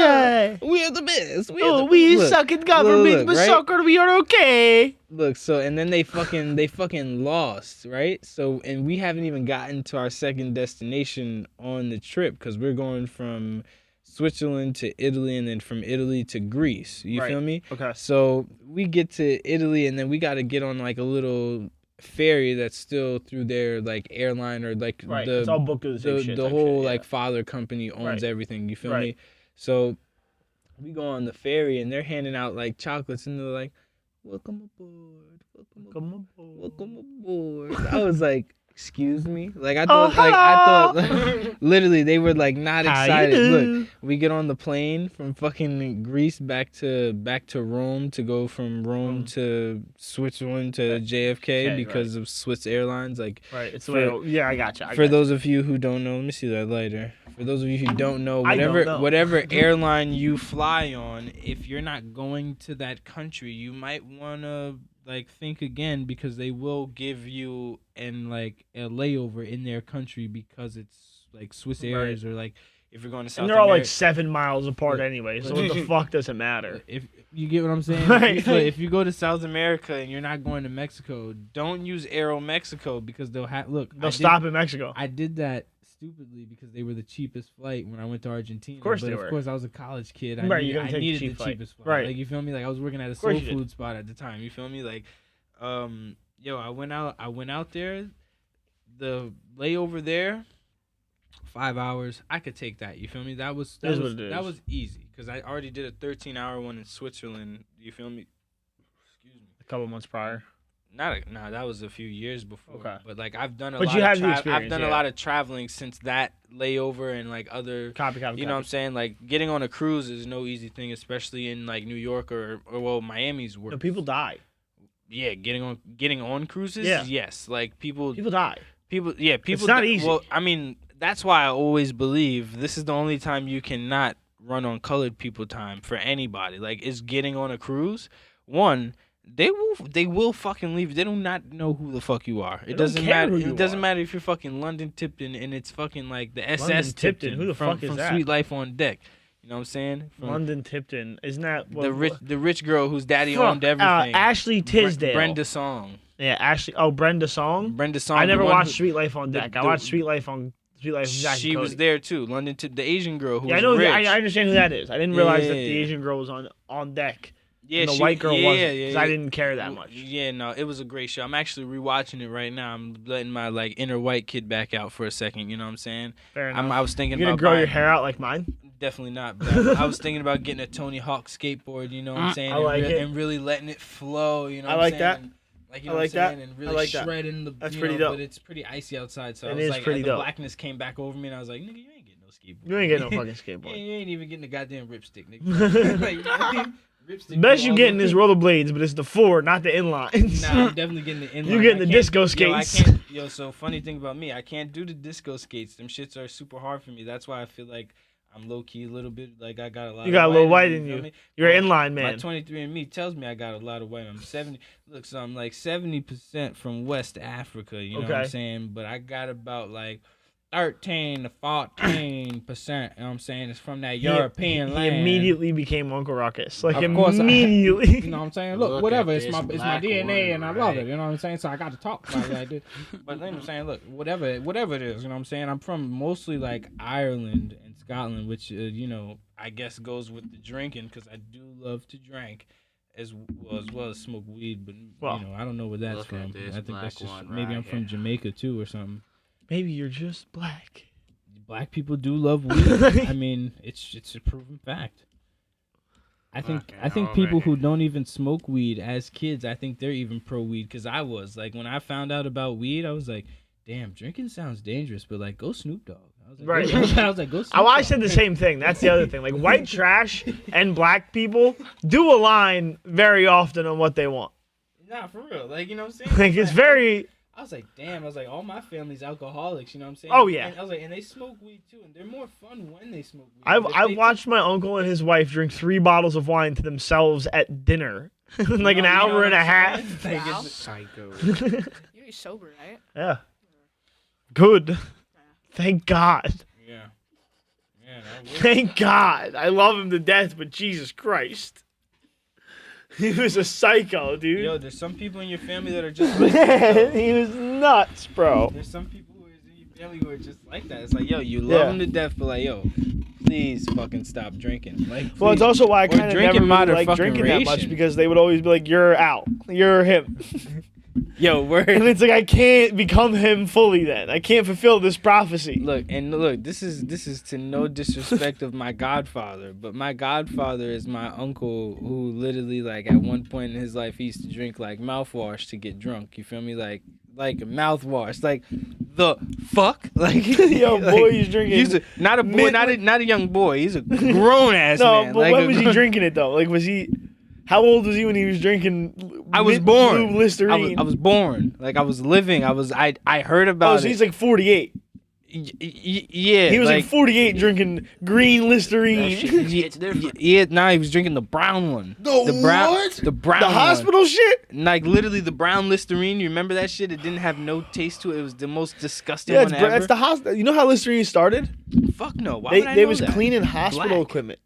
we are the best. We suck at government, but soccer we are okay. Look, so and then they fucking lost, right? So, and we haven't even gotten to our second destination on the trip because we're going from Switzerland to Italy and then from Italy to Greece. You feel me? Okay. So we get to Italy and then we got to get on like a little ferry that's still through their like airline or like it's all booked through the whole like father company owns everything. You feel me? So we go on the ferry and they're handing out like chocolates and they're like, welcome aboard. I was like, excuse me? Like, I thought literally they were like not excited. Look, we get on the plane from fucking Greece back to Rome to go from Rome to Switzerland to JFK because of Swiss Airlines. Like, it's the way. I gotcha. For those of you who don't know, let me see that lighter. For those of you who don't know, whatever airline you fly on, if you're not going to that country, you might wanna like think again because they will give you a layover in their country because it's like Swiss Airs or like if you're going to South America. And they're all like 7 miles apart anyway, so what the fuck does it matter? If you get what I'm saying? If you go to South America and you're not going to Mexico, don't use Aeromexico because they'll stop in Mexico. I did that stupidly because they were the cheapest flight when I went to Argentina. Of course but they were. Of course, I was a college kid. I needed the cheapest flight. Right. Like, you feel me? Like, I was working at a soul food spot at the time. You feel me? Like, I went out there. The layover there, 5 hours. I could take that. You feel me? That was easy because I already did a 13-hour one in Switzerland. You feel me? Excuse me. A couple months prior. That was a few years before. Okay. But like I've done a lot of traveling since that layover and like other copy. You know what I'm saying? Like getting on a cruise is no easy thing, especially in like New York or Miami's worse. No, people die. Yeah, getting on cruises. Yeah. Yes, like people die. People. It's not easy. Well, I mean, that's why I always believe this is the only time you cannot run on colored people time for anybody. Like, is getting on a cruise. One, they will fucking leave. They do not know who the fuck you are. It doesn't matter. It doesn't matter if you're fucking London Tipton and it's fucking like the SS Tipton. Who the fuck is from that? Sweet Life on Deck. You You know what I'm saying? From London Tipton. Isn't that what, the rich girl whose daddy Fuck, owned everything. Ashley Tisdale. Brenda Song. Yeah, Ashley. Oh, Brenda Song. Brenda Song. I never the one watched who- Sweet Life on Deck. I the- watched Sweet Life on Jack She and was Cody. there too. The Asian girl who Yeah, I was know. rich. I understand who that is. I didn't realize that the Yeah. Asian girl was on deck. Yeah, And the she- white girl yeah, wasn't. yeah, Because yeah. I didn't care that much. Yeah, no, it was a great show. I'm actually rewatching it right now. I'm letting my like inner white kid back out for a second. You know what I'm saying? Fair enough. I was thinking You're gonna about grow your buying- hair out like mine? Definitely not. But I was thinking about getting a Tony Hawk skateboard. You know what I'm saying? I like it. And really letting it flow. You know I what like I'm that. saying? Like, you I know like what I'm that. saying? And I really like that. shredding the. That's you pretty know, dope. But it's pretty icy outside, so It I was is like, pretty the dope. blackness came back over me, and I was like, nigga, you ain't getting no skateboard. You ain't getting no fucking Yeah, skateboard. you ain't even getting the goddamn ripstick, nigga. Like, ripstick Best go you all getting the- is rollerblades, but it's the four, not the inlines. Nah, I'm definitely getting the inline. You getting I the can't- disco Yo, I skates. can't, so funny thing about me, I can't do the disco skates. Them shits are super hard for me. That's why I feel like I'm low key a little bit like I got a lot. You got a little white in feel you. me? You're an inline My man. 23andMe tells me I got a lot of white. I'm 70. Look, so I'm like 70% from West Africa. You know what I'm Okay. saying? But I got about like 13 to 14%. You know what I'm saying? It's from that European He land. immediately became Uncle Ruckus. Like Of course I- immediately. You know what I'm saying? Look, Look whatever. at It's my this DNA, black one, and I love right? it. You know what I'm saying? So I got to talk about it like this. But you know what I'm saying? Look, whatever it is. You know what I'm saying? I'm from mostly like Ireland and Scotland, which you know, I guess goes with the drinking because I do love to drink as well as smoke weed. But Well, you know, I don't know where that's look at from. this I think that's black just one maybe right I'm from here. Jamaica too or something. Maybe you're just black. Black people do love weed. I mean, it's a proven fact. I think Fucking people over who don't even smoke weed as kids, I think they're even pro weed. Because I was like, when I found out about weed, I was like, damn, drinking sounds dangerous, but like, go Snoop Dogg. I was like, Right. I was like, go Snoop I Dogg. said the same thing. That's the other thing. Like white trash and black people do align very often on what they want. Nah, for real. Like, you know what I'm saying? Like it's very. I was like, damn. I was like, all my family's alcoholics. You know what I'm saying? Oh, yeah. And I was like, and they smoke weed too, and they're more fun when they smoke weed. I've But if I've they watched my uncle and his wife drink 3 bottles of wine to themselves at dinner, like You an know- you know hour what and a I'm half. saying? Like, Wow. it's- Psycho. You're sober, right? Yeah. Good. Thank God. yeah. Yeah. That was- Thank God. I love him to death, but Jesus Christ. He was a psycho, dude. Yo, there's some people in your family that are just like that, Man, though. he was nuts, bro. There's some people who is in your family who are just like that. It's like, yo, you love Yeah. them to death, but like, yo, please fucking stop drinking. Like, Well, it's please. also why I Or kind of drinking never really moderate liked fucking drinking that much ration. because they would always be like, "You're out. You're him," Yo, and word. it's like I can't become him fully. Then I can't fulfill this prophecy. Look, this is to no disrespect of my godfather, but my godfather is my uncle who literally like at one point in his life he used to drink like mouthwash to get drunk. You feel me? Like mouthwash. Like the fuck? Like Yo, like, boy, he's drinking. He's not a boy, Mid- not a young boy. He's a grown ass no, man. but like when a was he grown- drinking it though? Like, was he? How old was he when he was drinking? I was Blue born. Listerine. I was born. Like I was living. I heard about Oh, it. so he's like 48. Yeah. He was like, like 48 drinking green That Listerine. shit's different. Yeah, nah, he was drinking the brown one. The brown, what? The brown The one. hospital shit. Like literally the brown Listerine. You remember that shit? It didn't have no taste to it. It was the most disgusting Yeah, one it's, ever. that's the hospital. You know how Listerine started? Fuck no. Why They would I they know was that? cleaning hospital Black. equipment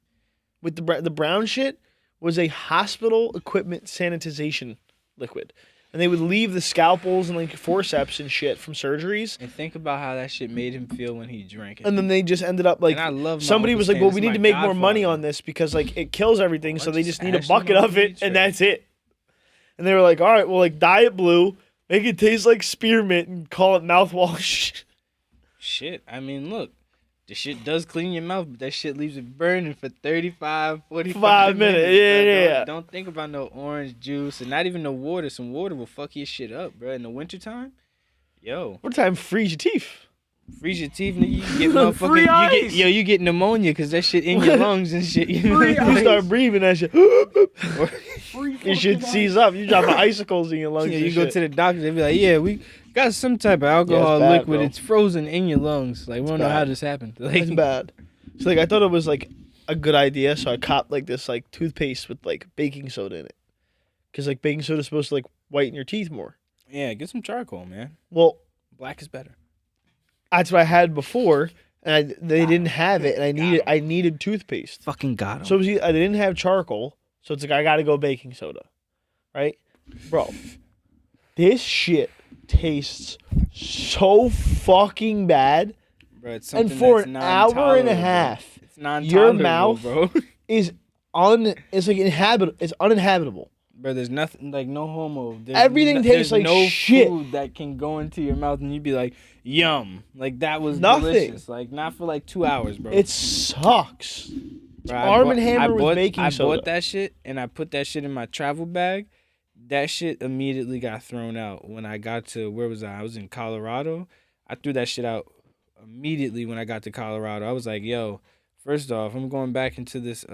with the brown shit was a hospital equipment sanitization liquid, and they would leave the scalpels and like forceps and shit from surgeries, And think about how that shit made him feel when he drank it. and then they just ended up like And I love my somebody Uncle was like, Stan. well, This we is need my to make more money godfather. on this because like it kills everything, so Why they just just need a ash them bucket on of the it, weed and tray? that's it. And they were like, all right, well, like Diet Blue, make it taste like spearmint and call it mouthwash. Shit. I mean, look. The shit does clean your mouth, but that shit leaves it burning for 35, 45 5 minutes. bro. Yeah. Don't think about no orange juice and not even no water. Some water will fuck your shit up, bro. In the wintertime, yo, What time freeze your teeth? freeze your teeth, nigga. You get motherfucking, Free you get, ice. you get pneumonia because that shit in your lungs and shit. You know? You start breathing that shit. Your shit seize up. You drop icicles in your lungs. Yeah, and you go shit. to the doctor, they be like, yeah, we got some type of alcohol bad, liquid. bro. It's frozen in your lungs. Like, we don't know how bad. this happened. Like, It's bad. So like I thought it was like a good idea, so I copped like this like toothpaste with like baking soda in it, because like baking soda is supposed to like whiten your teeth more. yeah, get some charcoal, man. Well, Black is better. that's what I had before, and they didn't have it, and I needed toothpaste. Fucking got him. So it was, they didn't have charcoal, so it's like I gotta go baking soda, right, bro? This shit tastes so fucking bad, bro, it's and something for that's an hour and a non-tolerable, half, it's non your mouth bro. is it's like it's uninhabitable. Bro, there's nothing like no homo. There's Everything tastes there's like no shit. food that can go into your mouth and you'd be like, yum. Like that was Nothing. delicious. Like not for like 2 hours, bro. It sucks. Bro, Arm & Hammer with baking soda. I bought that shit and I put that shit in my travel bag. That shit immediately got thrown out when I got to where was I? I was in Colorado. I threw that shit out immediately when I got to Colorado. I was like, yo, first off, I'm going back into this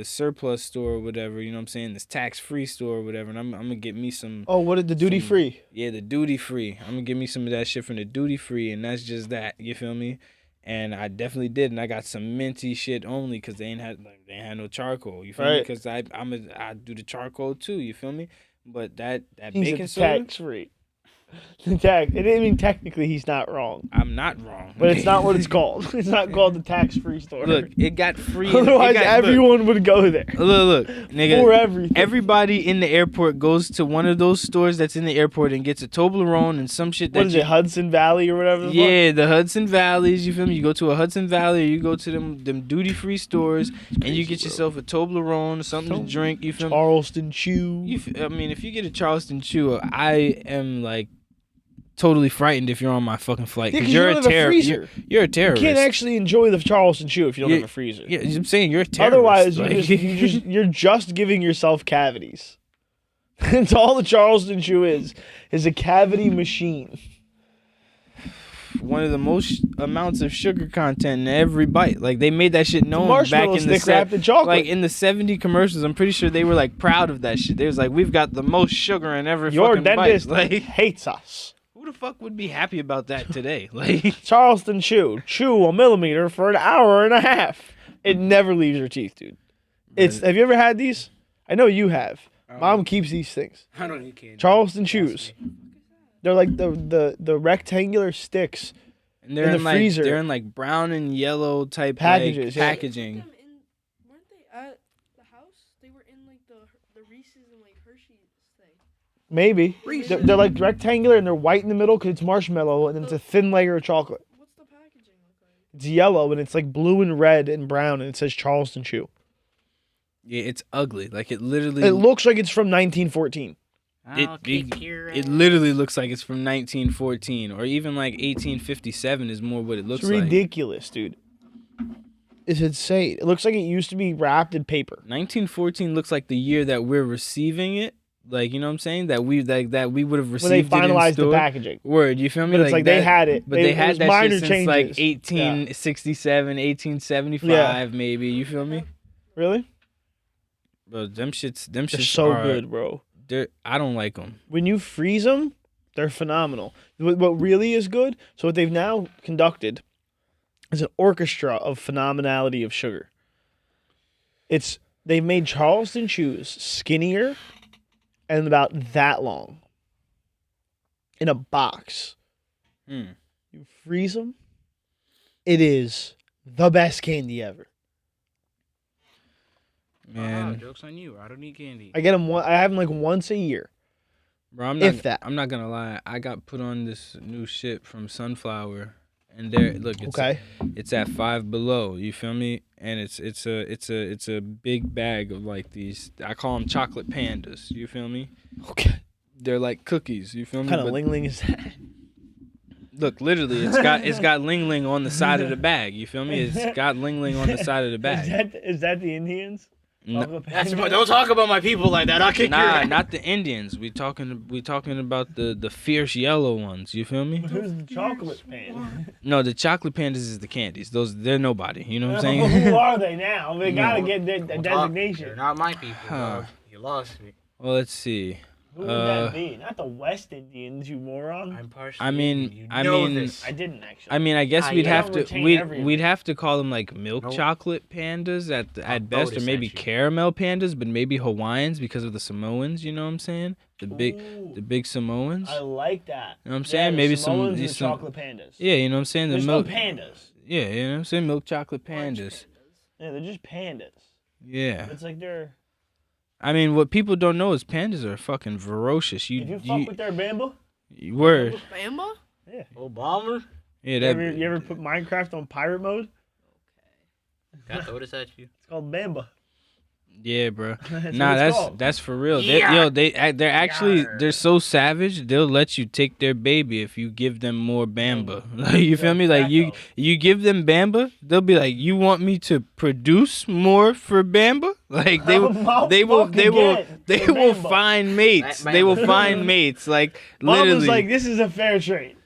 surplus store or whatever, you know what I'm saying? This tax-free store or whatever, and I'm going to get me some... Oh, what did the duty free? Yeah, the duty free. I'm going to get me some of that shit from the duty free, and that's just that, you feel me? And I definitely did, and I got some minty shit only because they ain't had no charcoal, you feel me? Because I do the charcoal too, you feel me? But that baking soda... tax free. I mean, technically, he's not wrong. I'm not wrong. But it's not what it's called. It's not called the tax-free store. Look, it got free. Otherwise, everyone would go there. Look, nigga. For everything. Everybody in the airport goes to one of those stores that's in the airport and gets a Toblerone and some shit. What is it, Hudson Valley or whatever? Yeah, the Hudson Valleys. You feel me? You go to a Hudson Valley, or you go to them duty-free stores, and you get yourself a Toblerone, something to drink. You feel me? Charleston Chew. I mean, if you get a Charleston Chew, I am like totally frightened if you're on my fucking flight because you're a terrorist. You're a terrorist. You can't actually enjoy the Charleston Chew if you don't have a freezer. Yeah, I'm saying you're a terrorist. Otherwise, like, you're just giving yourself cavities. That's all the Charleston Chew is a cavity machine. One of the most amounts of sugar content in every bite. Like they made that shit known back in the wrapped in chocolate. Like in the 70 commercials. I'm pretty sure they were like proud of that shit. They was like, we've got the most sugar in every Your fucking bite. dentist Like, hates us. who the fuck would be happy about that today? Like Charleston Chew. Chew a millimeter for an hour and a half. It never leaves your teeth, dude. Have you ever had these? I know you have. Mom keeps these things. I don't eat candy. Charleston Chews. They're like the rectangular sticks. And they're in in the like freezer. they're in like brown and yellow type Packages, like, yeah. packaging. Weren't they at the house? They were in like the Reese's and like Hershey's thing. Maybe. They're like rectangular and they're white in the middle because it's marshmallow and then it's a thin layer of chocolate. What's the packaging look like? It's yellow and it's like blue and red and brown and it says Charleston Chew. Yeah, it's ugly. Like it literally. It looks like it's from 1914. It literally looks like it's from 1914 or even like 1857 is more what it looks It's like. ridiculous, dude. It's insane. It looks like it used to be wrapped in paper. 1914 looks like the year that we're receiving it. Like, you know what I'm saying? That we would have received When they it in finalized store. the packaging. Word, you feel me? But it's like they had it. But they it had was that minor shit since like changes. 1867, 1875 Yeah. maybe. You feel me? Really? Bro, them shits They're so are, good, bro. I don't like them. When you freeze them, they're phenomenal. What really is good, so what they've now conducted is an orchestra of phenomenality of sugar. They've made Charleston Chews skinnier and about that long in a box. You freeze them, it is the best candy ever. Man, joke's on you. I don't eat candy. I have them like once a year. bro, I'm not gonna lie. I got put on this new shit from Sunflower, and it's at Five Below. You feel me? And it's a big bag of like these. I call them chocolate pandas. You feel me? Okay. They're like cookies. You feel me? What kind of Ling Ling is that? Look, literally, it's got Ling Ling on the side of the bag. You feel me? It's got Ling Ling on the side of the bag. Is that the Indians? No. Don't talk about my people like that. I'll kick your ass. Not the Indians. We talking about the fierce yellow ones. You feel me? Who's the chocolate pan? No, the chocolate pandas is the candies. They're nobody. You know what I'm saying? Who are they now? They gotta get their designation. They're not my people. Dog. You lost me. Well, let's see. Who would that be? Not the West Indians, you moron. I'm partially. I mean, I didn't actually. I mean, I guess you don't retain everything. we'd have to call them like milk chocolate pandas at best, or maybe caramel pandas, but maybe Hawaiians because of the Samoans. You know what I'm saying? The big Samoans. I like that. You know what I'm saying? Maybe Samoans some and chocolate pandas. Yeah, you know what I'm saying? There's no pandas. Yeah, you know what I'm saying? Milk chocolate Orange pandas. Yeah, they're just pandas. Yeah. It's like they're. I mean, what people don't know is pandas are fucking ferocious. If you fuck with their bamba, word. Bamba? Obama? Yeah, you that. ever put Minecraft on pirate mode? Can I throw this at you? It's called bamba. Yeah, bro. That's Nah, what it's called. that's for real. Yeah. They're actually Yarr. they're so savage. They'll let you take their baby if you give them more bamba. Like you feel me? Like you give them bamba, they'll be like, you want me to produce more for bamba? Like they will find mates. They will find mates. Like Mom literally. was like, this is a fair trade.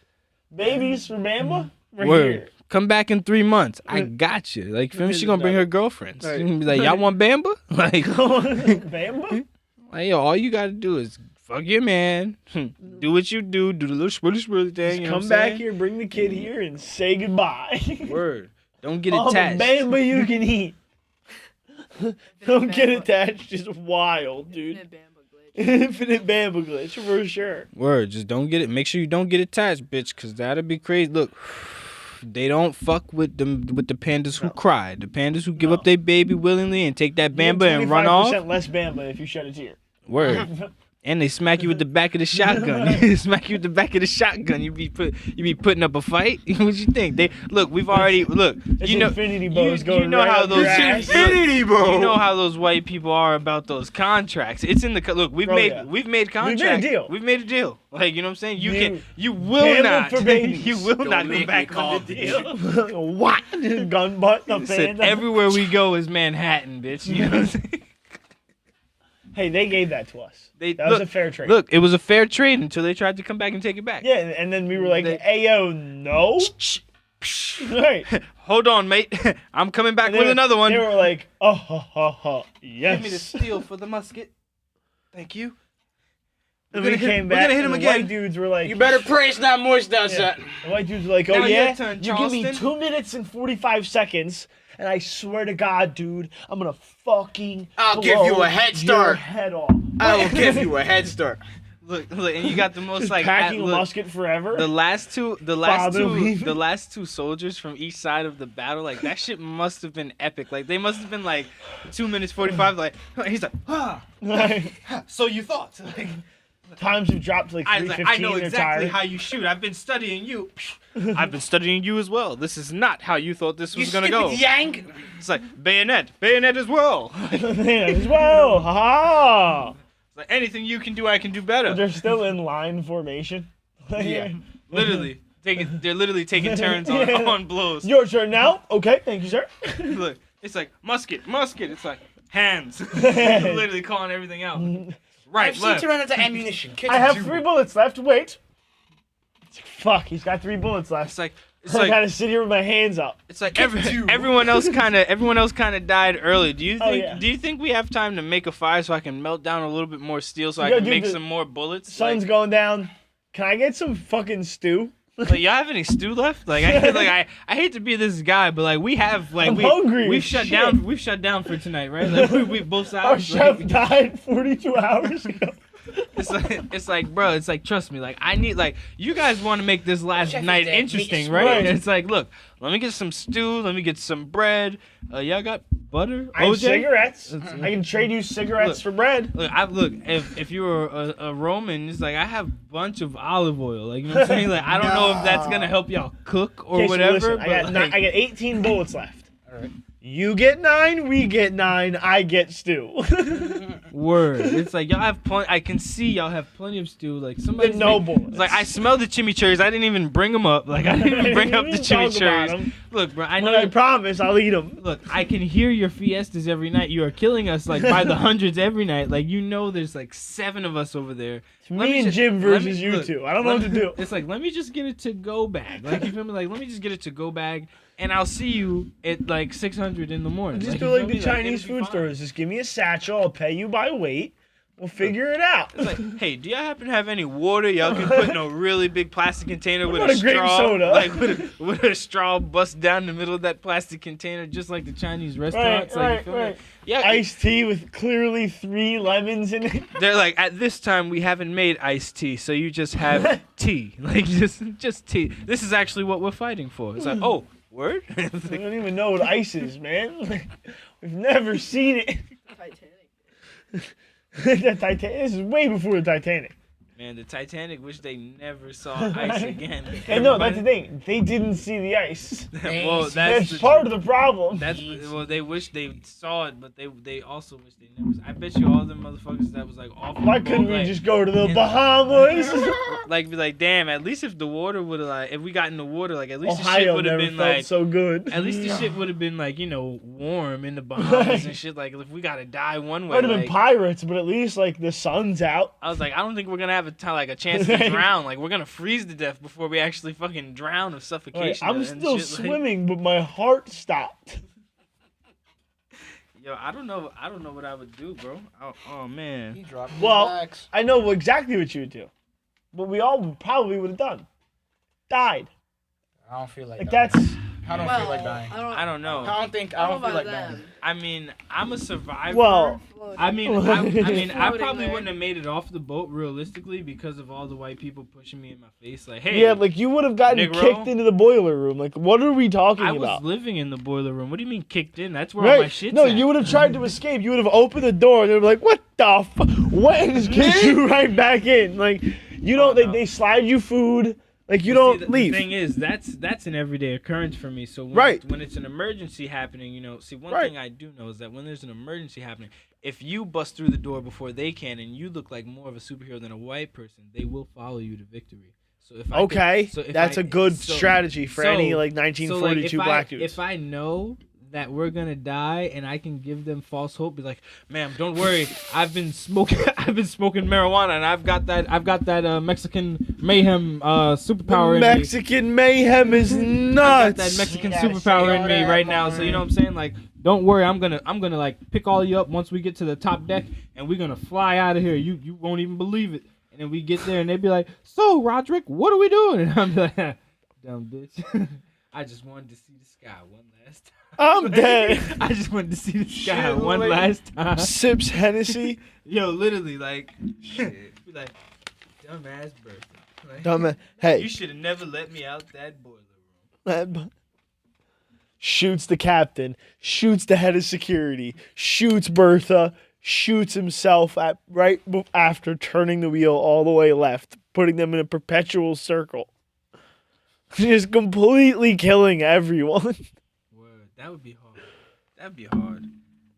Babies for bamba, we're Word. here. Come back in 3 months. I got you. Like, feel me? She gonna bring her girlfriends. Right. She gonna be like, y'all want bamba? Like, Bamba? like, yo, all you gotta do is fuck your man, do what you do the little swirly thing. You know Come what I'm back saying? here, bring the kid here, and say goodbye. Word. Don't get All the attached. bamba you can eat. Don't get attached is wild, dude. Infinite Bamba glitch. Infinite bamba glitch for sure. Word. Just don't get it. Make sure you don't get attached, bitch, cause that'll be crazy. Look. They don't fuck with the pandas who cry. The pandas who give up their baby willingly and take that bamba and run off. 25% less bamba if you shed a tear. Word. And they smack you with the back of the shotgun. Smack you with the back of the shotgun. You be putting up a fight. What you think? We've already It's you know infinity bows going you know right how up those your ass. Infinity, bro. you know how those white people are about those contracts. It's in the look. We've Oh, made yeah. we've made contracts. deal. We've made a deal. Like you know what I'm saying. You You will bamba not. for babies. You will not make go me back call on the deal. What? Gun butt the Said panda. everywhere we go is Manhattan, bitch. You know what I'm saying? Hey, they gave that to us. They- That was look, a fair trade. Look, it was a fair trade until they tried to come back and take it back. Yeah, and then we were like, They- "Ayo, no." Right. Hold on, mate. I'm coming back And with another one. They were like, "Oh, ha, ha, ha, yes." Give me the steel for the musket. Thank you. And We're we gonna hit- came we're back, gonna hit and him the white again. dudes were like, You better pray it's not moist outside. the white dudes were like, "Oh Now your yeah, turn, you give me Charleston." 2 minutes and 45 seconds, and I swear to God, dude, I'm gonna fucking I'll give blow you a head your start. head off." I will give you a head start. Look, and you got the most Just like packing a look, musket forever. the last two Father the last two soldiers from each side of the battle, like that shit must have been epic. Like they must have been like 2 minutes 45. Like he's like, so you thought? Like, Times have dropped to like I was 315. like, I know they're exactly tired. how you shoot. I've been studying you. I've been studying you as well. This is not how you thought this was gonna go. Yank. It's like bayonet as well. as well. Ha ha. It's like anything you can do, I can do better. They're still in line formation. Yeah, literally. They're literally taking turns on blows. Your turn now. Okay, thank you, sir. Look, it's like musket. It's like hands. Literally calling everything out. Right, I've seen left. to run out of ammunition. I have 3 bullets left. Wait. It's like, fuck, he's got 3 bullets left. It's I like gotta sit here with my hands up. it's like everyone else kind of died early. Do you Oh, think yeah. do you think we have time to make a fire so I can melt down a little bit more steel so I Yeah, can dude, make the some more bullets? Sun's going down. Can I get some fucking stew? Like y'all have any stew left? Like I hate to be this guy, but like we have like I'm hungry we've as shut shit. down we've shut down for tonight, right? Like we both Our sides. chef Like, died 42 hours ago. it's like bro, it's like trust me, like I need like you guys want to make this last Chef night is dead. interesting, Meat right? is It's like look, let me get some stew, let me get some bread. Y'all got butter? I have OJ? cigarettes. I can trade you cigarettes Look. for bread. Look, if you were a Roman, it's like I have a bunch of olive oil. Like you know what I'm saying? Like I don't know if that's gonna help y'all cook or Okay, so whatever. listen, but I got 18 bullets left. Alright. You get 9, we get 9, I get stew. Word. It's like y'all have plenty. I can see y'all have plenty of stew. Like somebody. no bullets. It's like I smell the chimichurris. I didn't even bring them up. Like I didn't even bring up the We talk about chimichurris. 'em. Look, bro. I But know. I promise I'll eat them. Look, I can hear your fiestas every night. You are killing us like by the hundreds every night. Like you know, there's like 7 of us over there. Let Me and just- Jim let versus me- you look, two. I don't know what to do. It's like let me just get it to go bag. Like you feel me? Like let me just get it to go bag, and I'll see you at like 600 in the morning. Just you do feel like the me? Chinese it'll be food fine. stores. Just give me a satchel. I'll pay you by weight. We'll figure it out. It's like, hey, do y'all happen to have any water y'all can put in a really big plastic container with about a a grape straw? soda? Like with a straw bust down the middle of that plastic container, just like the Chinese restaurants. Like, you right, feel me? right. Yeah, Iced tea with clearly 3 lemons in it. they're like at this time we haven't made iced tea, so you just have tea, like just tea. This is actually what we're fighting for. It's like, oh, Word? We don't even know what ice is, man. We've never seen it. Titanic. The Titanic. This is way before the Titanic. Man, the Titanic wish they never saw ice again. And no, that's the thing. They didn't see the ice. Well, That's the part of the problem. That's well, they wish they saw it, but they also wish they never. I bet you all them motherfuckers that was like off. the Why boat, couldn't we like, just go to the in- Bahamas? like be like, damn? At least if the water would have like, if we got in the water, like at least the shit Ohio would have never been felt like. so good. At least the shit would have been like, warm in the Bahamas and shit. Like if we gotta die one way, Might have like, been pirates, but at least like the sun's out. I was like, I don't think we're gonna have a chance to drown. Like we're gonna freeze to death before we actually fucking drown of Like, suffocation. I'm and still shit, like- swimming, but my heart stopped. Yo, I don't know what I would do, bro. Oh man. He dropped his Well, bags. I know exactly what you would do. What we all probably would have done. Died. I don't feel like Like dying. that's I don't feel like dying. I don't know. I don't feel about like them. dying. I mean, I'm a survivor. well. I mean, I Floating probably there. wouldn't have made it off the boat realistically because of all the white people pushing me in my face. Like, hey, Yeah, like you would have gotten Negro. kicked into the boiler room. Like, what are we talking I was about? living in the boiler room. What do you mean kicked in? That's where all my Right? shit's No, at. you would have tried to escape. You would have opened the door and they'd be like, "What the fuck?" What? And just kick you right back in. Like, you don't. Oh, no. They slide you food. Like you Well, see, don't leave. The thing is, that's an everyday occurrence for me. So Right. when it's an emergency happening, see, one Right. thing I do know is that when there's an emergency happening, if you bust through the door before they can, and you look like more of a superhero than a white person, they will follow you to victory. So if I could- Okay, so if that's I- a good so- strategy for so- any like so, like, 1942 black dudes. If I know that we're gonna die and I can give them false hope, be like, ma'am, don't worry, I've been smoking marijuana and I've got that Mexican mayhem superpower in me. Mexican mayhem is I got nuts. that Mexican You gotta superpower say in all me that, right now. So you know what I'm saying? Like, don't worry, I'm gonna like pick all you up once we get to the top deck and we're gonna fly out of here. You won't even believe it. And then we get there and they'd be like, "So Roderick, what are we doing?" And I'm like, "Dumb bitch. I just wanted to see the sky one last time." I'm dead. I just wanted to see the sky Shit, one like- last time. Sips Hennessy. Yo, literally, like, be like, dumbass Bertha. Like, Dumb. Hey, you should have never let me out that boiler room. shoots the captain, shoots the head of security, shoots Bertha, shoots himself after turning the wheel all the way left, putting them in a perpetual circle. Just completely killing everyone. Word, that would be hard. That'd be hard.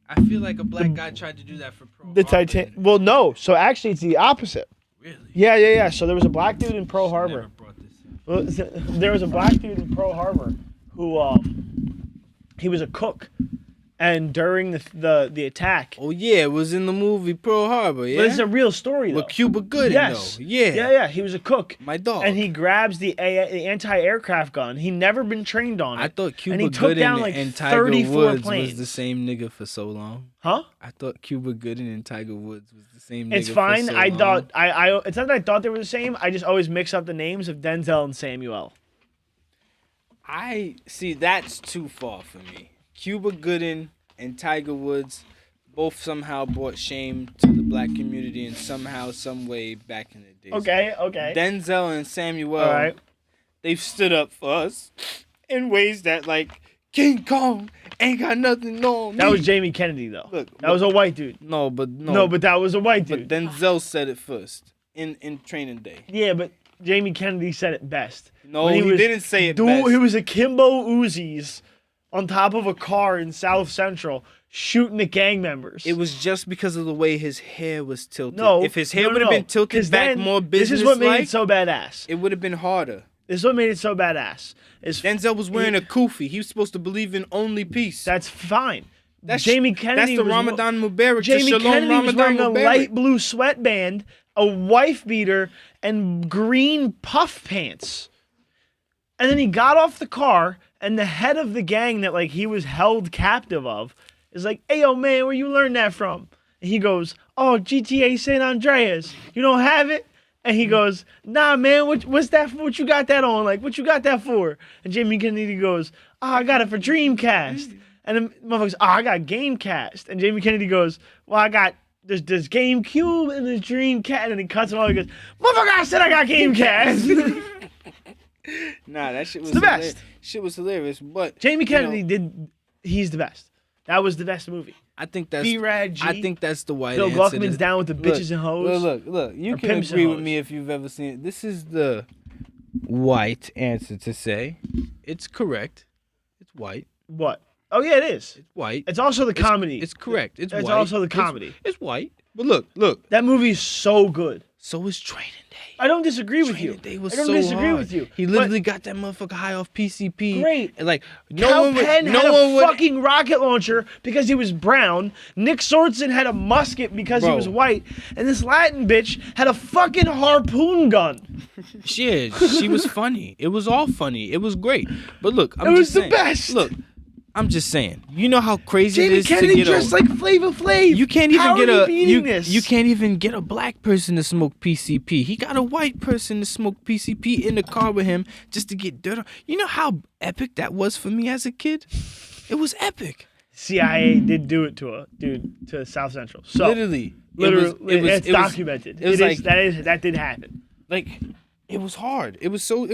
I feel like a black guy tried to do that for Pearl The Harbor. Titan. Well, no. So actually, it's the opposite. Really? Yeah. So there was a black dude in Pearl Never Harbor. brought this up. Well, there was a black dude in Pearl Harbor who he was a cook, and during the attack. Oh yeah, it was in the movie Pearl Harbor. Yeah, But it's a real story though. with Cuba Gooding Yes. though. Yeah. Yeah. He was a cook, My dog. and he grabs the anti-aircraft gun. He never been trained on it. I thought Cuba he took Gooding down, like, and Tiger 34 Woods planes. was the same nigga for so long. Huh? I thought Cuba Gooding and Tiger Woods was the same. It's nigga fine. For so I long. thought I. It's not that I thought they were the same. I just always mix up the names of Denzel and Samuel. I see that's too far for me. Cuba Gooding and Tiger Woods both somehow brought shame to the black community in somehow, some way back in the days. Okay. Denzel and Samuel, All right. they've stood up for us in ways that like King Kong ain't got nothing on me. That was Jamie Kennedy though. Look, That was a white dude. no, but No, but that was a white but dude. Denzel said it first in Training Day. Yeah, but Jamie Kennedy said it best. No, When he was didn't say it Dude, best. he was akimbo Uzis on top of a car in South Central shooting at gang members. It was just because of the way his hair was tilted. no. If his hair no, would have no. been tilted 'Cause back then, more This business is what made like, it so badass. it would have been harder. This is what made it so badass. Is Denzel was wearing a kufi. He was supposed to believe in only peace. That's fine. That's Jamie Kennedy. That's the was, Ramadan Mubarak. Jamie to Shalom Kennedy was Ramadan wearing a Mubarak. light blue sweatband, a wife beater, and green puff pants. And then he got off the car, and the head of the gang that like he was held captive of is like, "Hey, yo, man, where you learn that from?" And he goes, "Oh, GTA San Andreas. You don't have it?" And he goes, "Nah, man, what's that for? What you got that on? Like, what you got that for?" And Jamie Kennedy goes, "Oh, I got it for Dreamcast." And the motherfuckers, "Oh, I got Gamecast." And Jamie Kennedy goes, "Well, I got there's GameCube and there's Dreamcast." And he cuts him off. He goes, "Motherfucker, I said I got Gamecast." Nah, that shit was It's the best. Shit was hilarious, but Jamie you Kennedy know, he's the best. That was the best movie. I think that's B-Rad G. I think that's the white Bill answer. Gluckman's down with the bitches and hoes. Look. You Or can pimps and agree with hoes. me if you've ever seen it. This is the white answer to say. It's correct. It's white. What? Oh yeah, it is. It's white. It's also the comedy. It's correct. It's It's white. also the comedy. It's white. But look. That movie is so good. So is Training Day. I don't disagree with you. Training Day was I don't so disagree hard. with you. He But literally got that motherfucker high off PCP. Great. And like Cal Penn had a would. fucking rocket launcher because he was brown. Nick Sorensen had a musket because he Bro. was white. And this Latin bitch had a fucking harpoon gun. Shit, she was funny. It was all funny. It was great. But look, I'm It was just the saying, best. Look, I'm just saying. You know how crazy it Jamie is to Kennedy get dressed a. like Flavor Flav. You can't even How get are a you beating this? you can't even get a black person to smoke PCP. He got a white person to smoke PCP in the car with him just to get dirt on. You know how epic that was for me as a kid? It was epic. CIA did do it to South Central. So Literally. it's it was documented. it was that did happen. like it was hard. It was so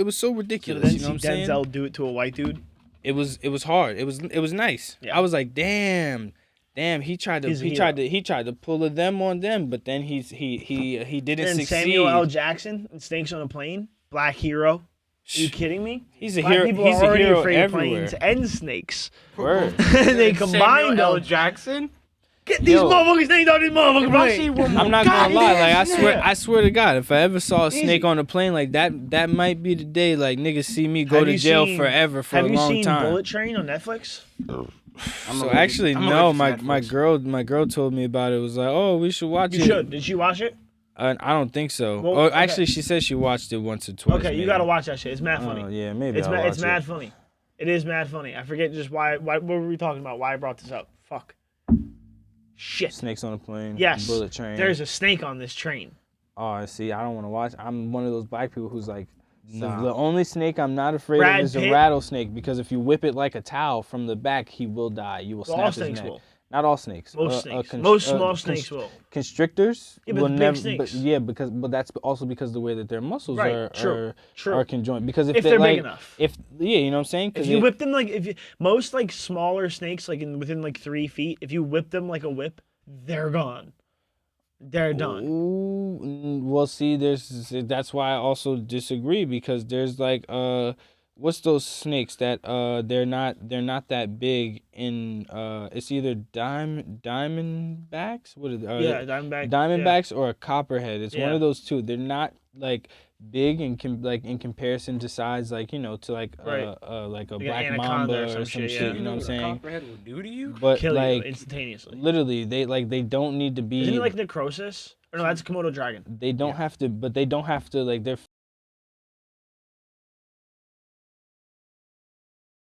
So ridiculous. then You know what I'm see saying? Denzel do it to a white dude. It was hard. It was nice. Yeah. I was like, damn. He tried He's a to pull a them on them, but then he didn't And succeed. Samuel L. Jackson in Snakes on a Plane, black hero. Are you kidding me? He's a Black hero. people He's are a already hero afraid everywhere. of planes and snakes. Word. They combined Samuel L. them. Jackson. Get these Yo. motherfuckers snakes on this motherfucking plane. I'm not gonna lie. Like Goddamn I swear to God, if I ever saw a Easy. snake on a plane like that might be the day like niggas see me go Have to you jail seen- forever for Have a you long seen time. Bullet Train on Netflix? So actually, I'm no. allergic to My Netflix. girl told me about it. It was like, oh, we should watch You it. should. Did she watch it? I don't think so. Well, Oh, okay. actually, she said she watched it once or twice. Okay, you maybe. gotta watch that shit. It's mad funny. Oh yeah, maybe It's I'll mad. It's watch mad it. funny. It is mad funny. I forget just why. What were we talking about? Why I brought this up? Fuck. Shit. Snakes on a plane. Yes. Bullet train. There's a snake on this train. Oh, see, I don't want to watch. I'm one of those black people who's like, Nah. the only snake I'm not afraid Brad of is Pitt? a rattlesnake because if you whip it like a towel from the back, he will die. You will Well, snap all his snakes neck. will. Not all snakes. Most snakes. Most small snakes will. Constrictors Yeah, but will the big never. snakes. But that's also because the way that their muscles Right, are true, true. are conjoined. Because if, If they, they're like, big enough. you know what I'm saying? If you whip them most like smaller snakes like within like 3 feet, if you whip them like a whip, they're gone. They're done. Ooh, well, see, that's why I also disagree because there's like what's those snakes that they're not that big in it's either diamondbacks what are they, Yeah, diamondback. diamondbacks or a copperhead. It's one Yeah. of those two. They're not like big in in comparison to size, like to like Right. like a Like an black anaconda mamba or or some some shit, shit. yeah. You know what I'm saying? Copperhead will do to you? But Kill like you instantaneously. literally, they don't need to be. Isn't it like necrosis? Or no, that's a Komodo dragon. They don't have to, but they don't have to like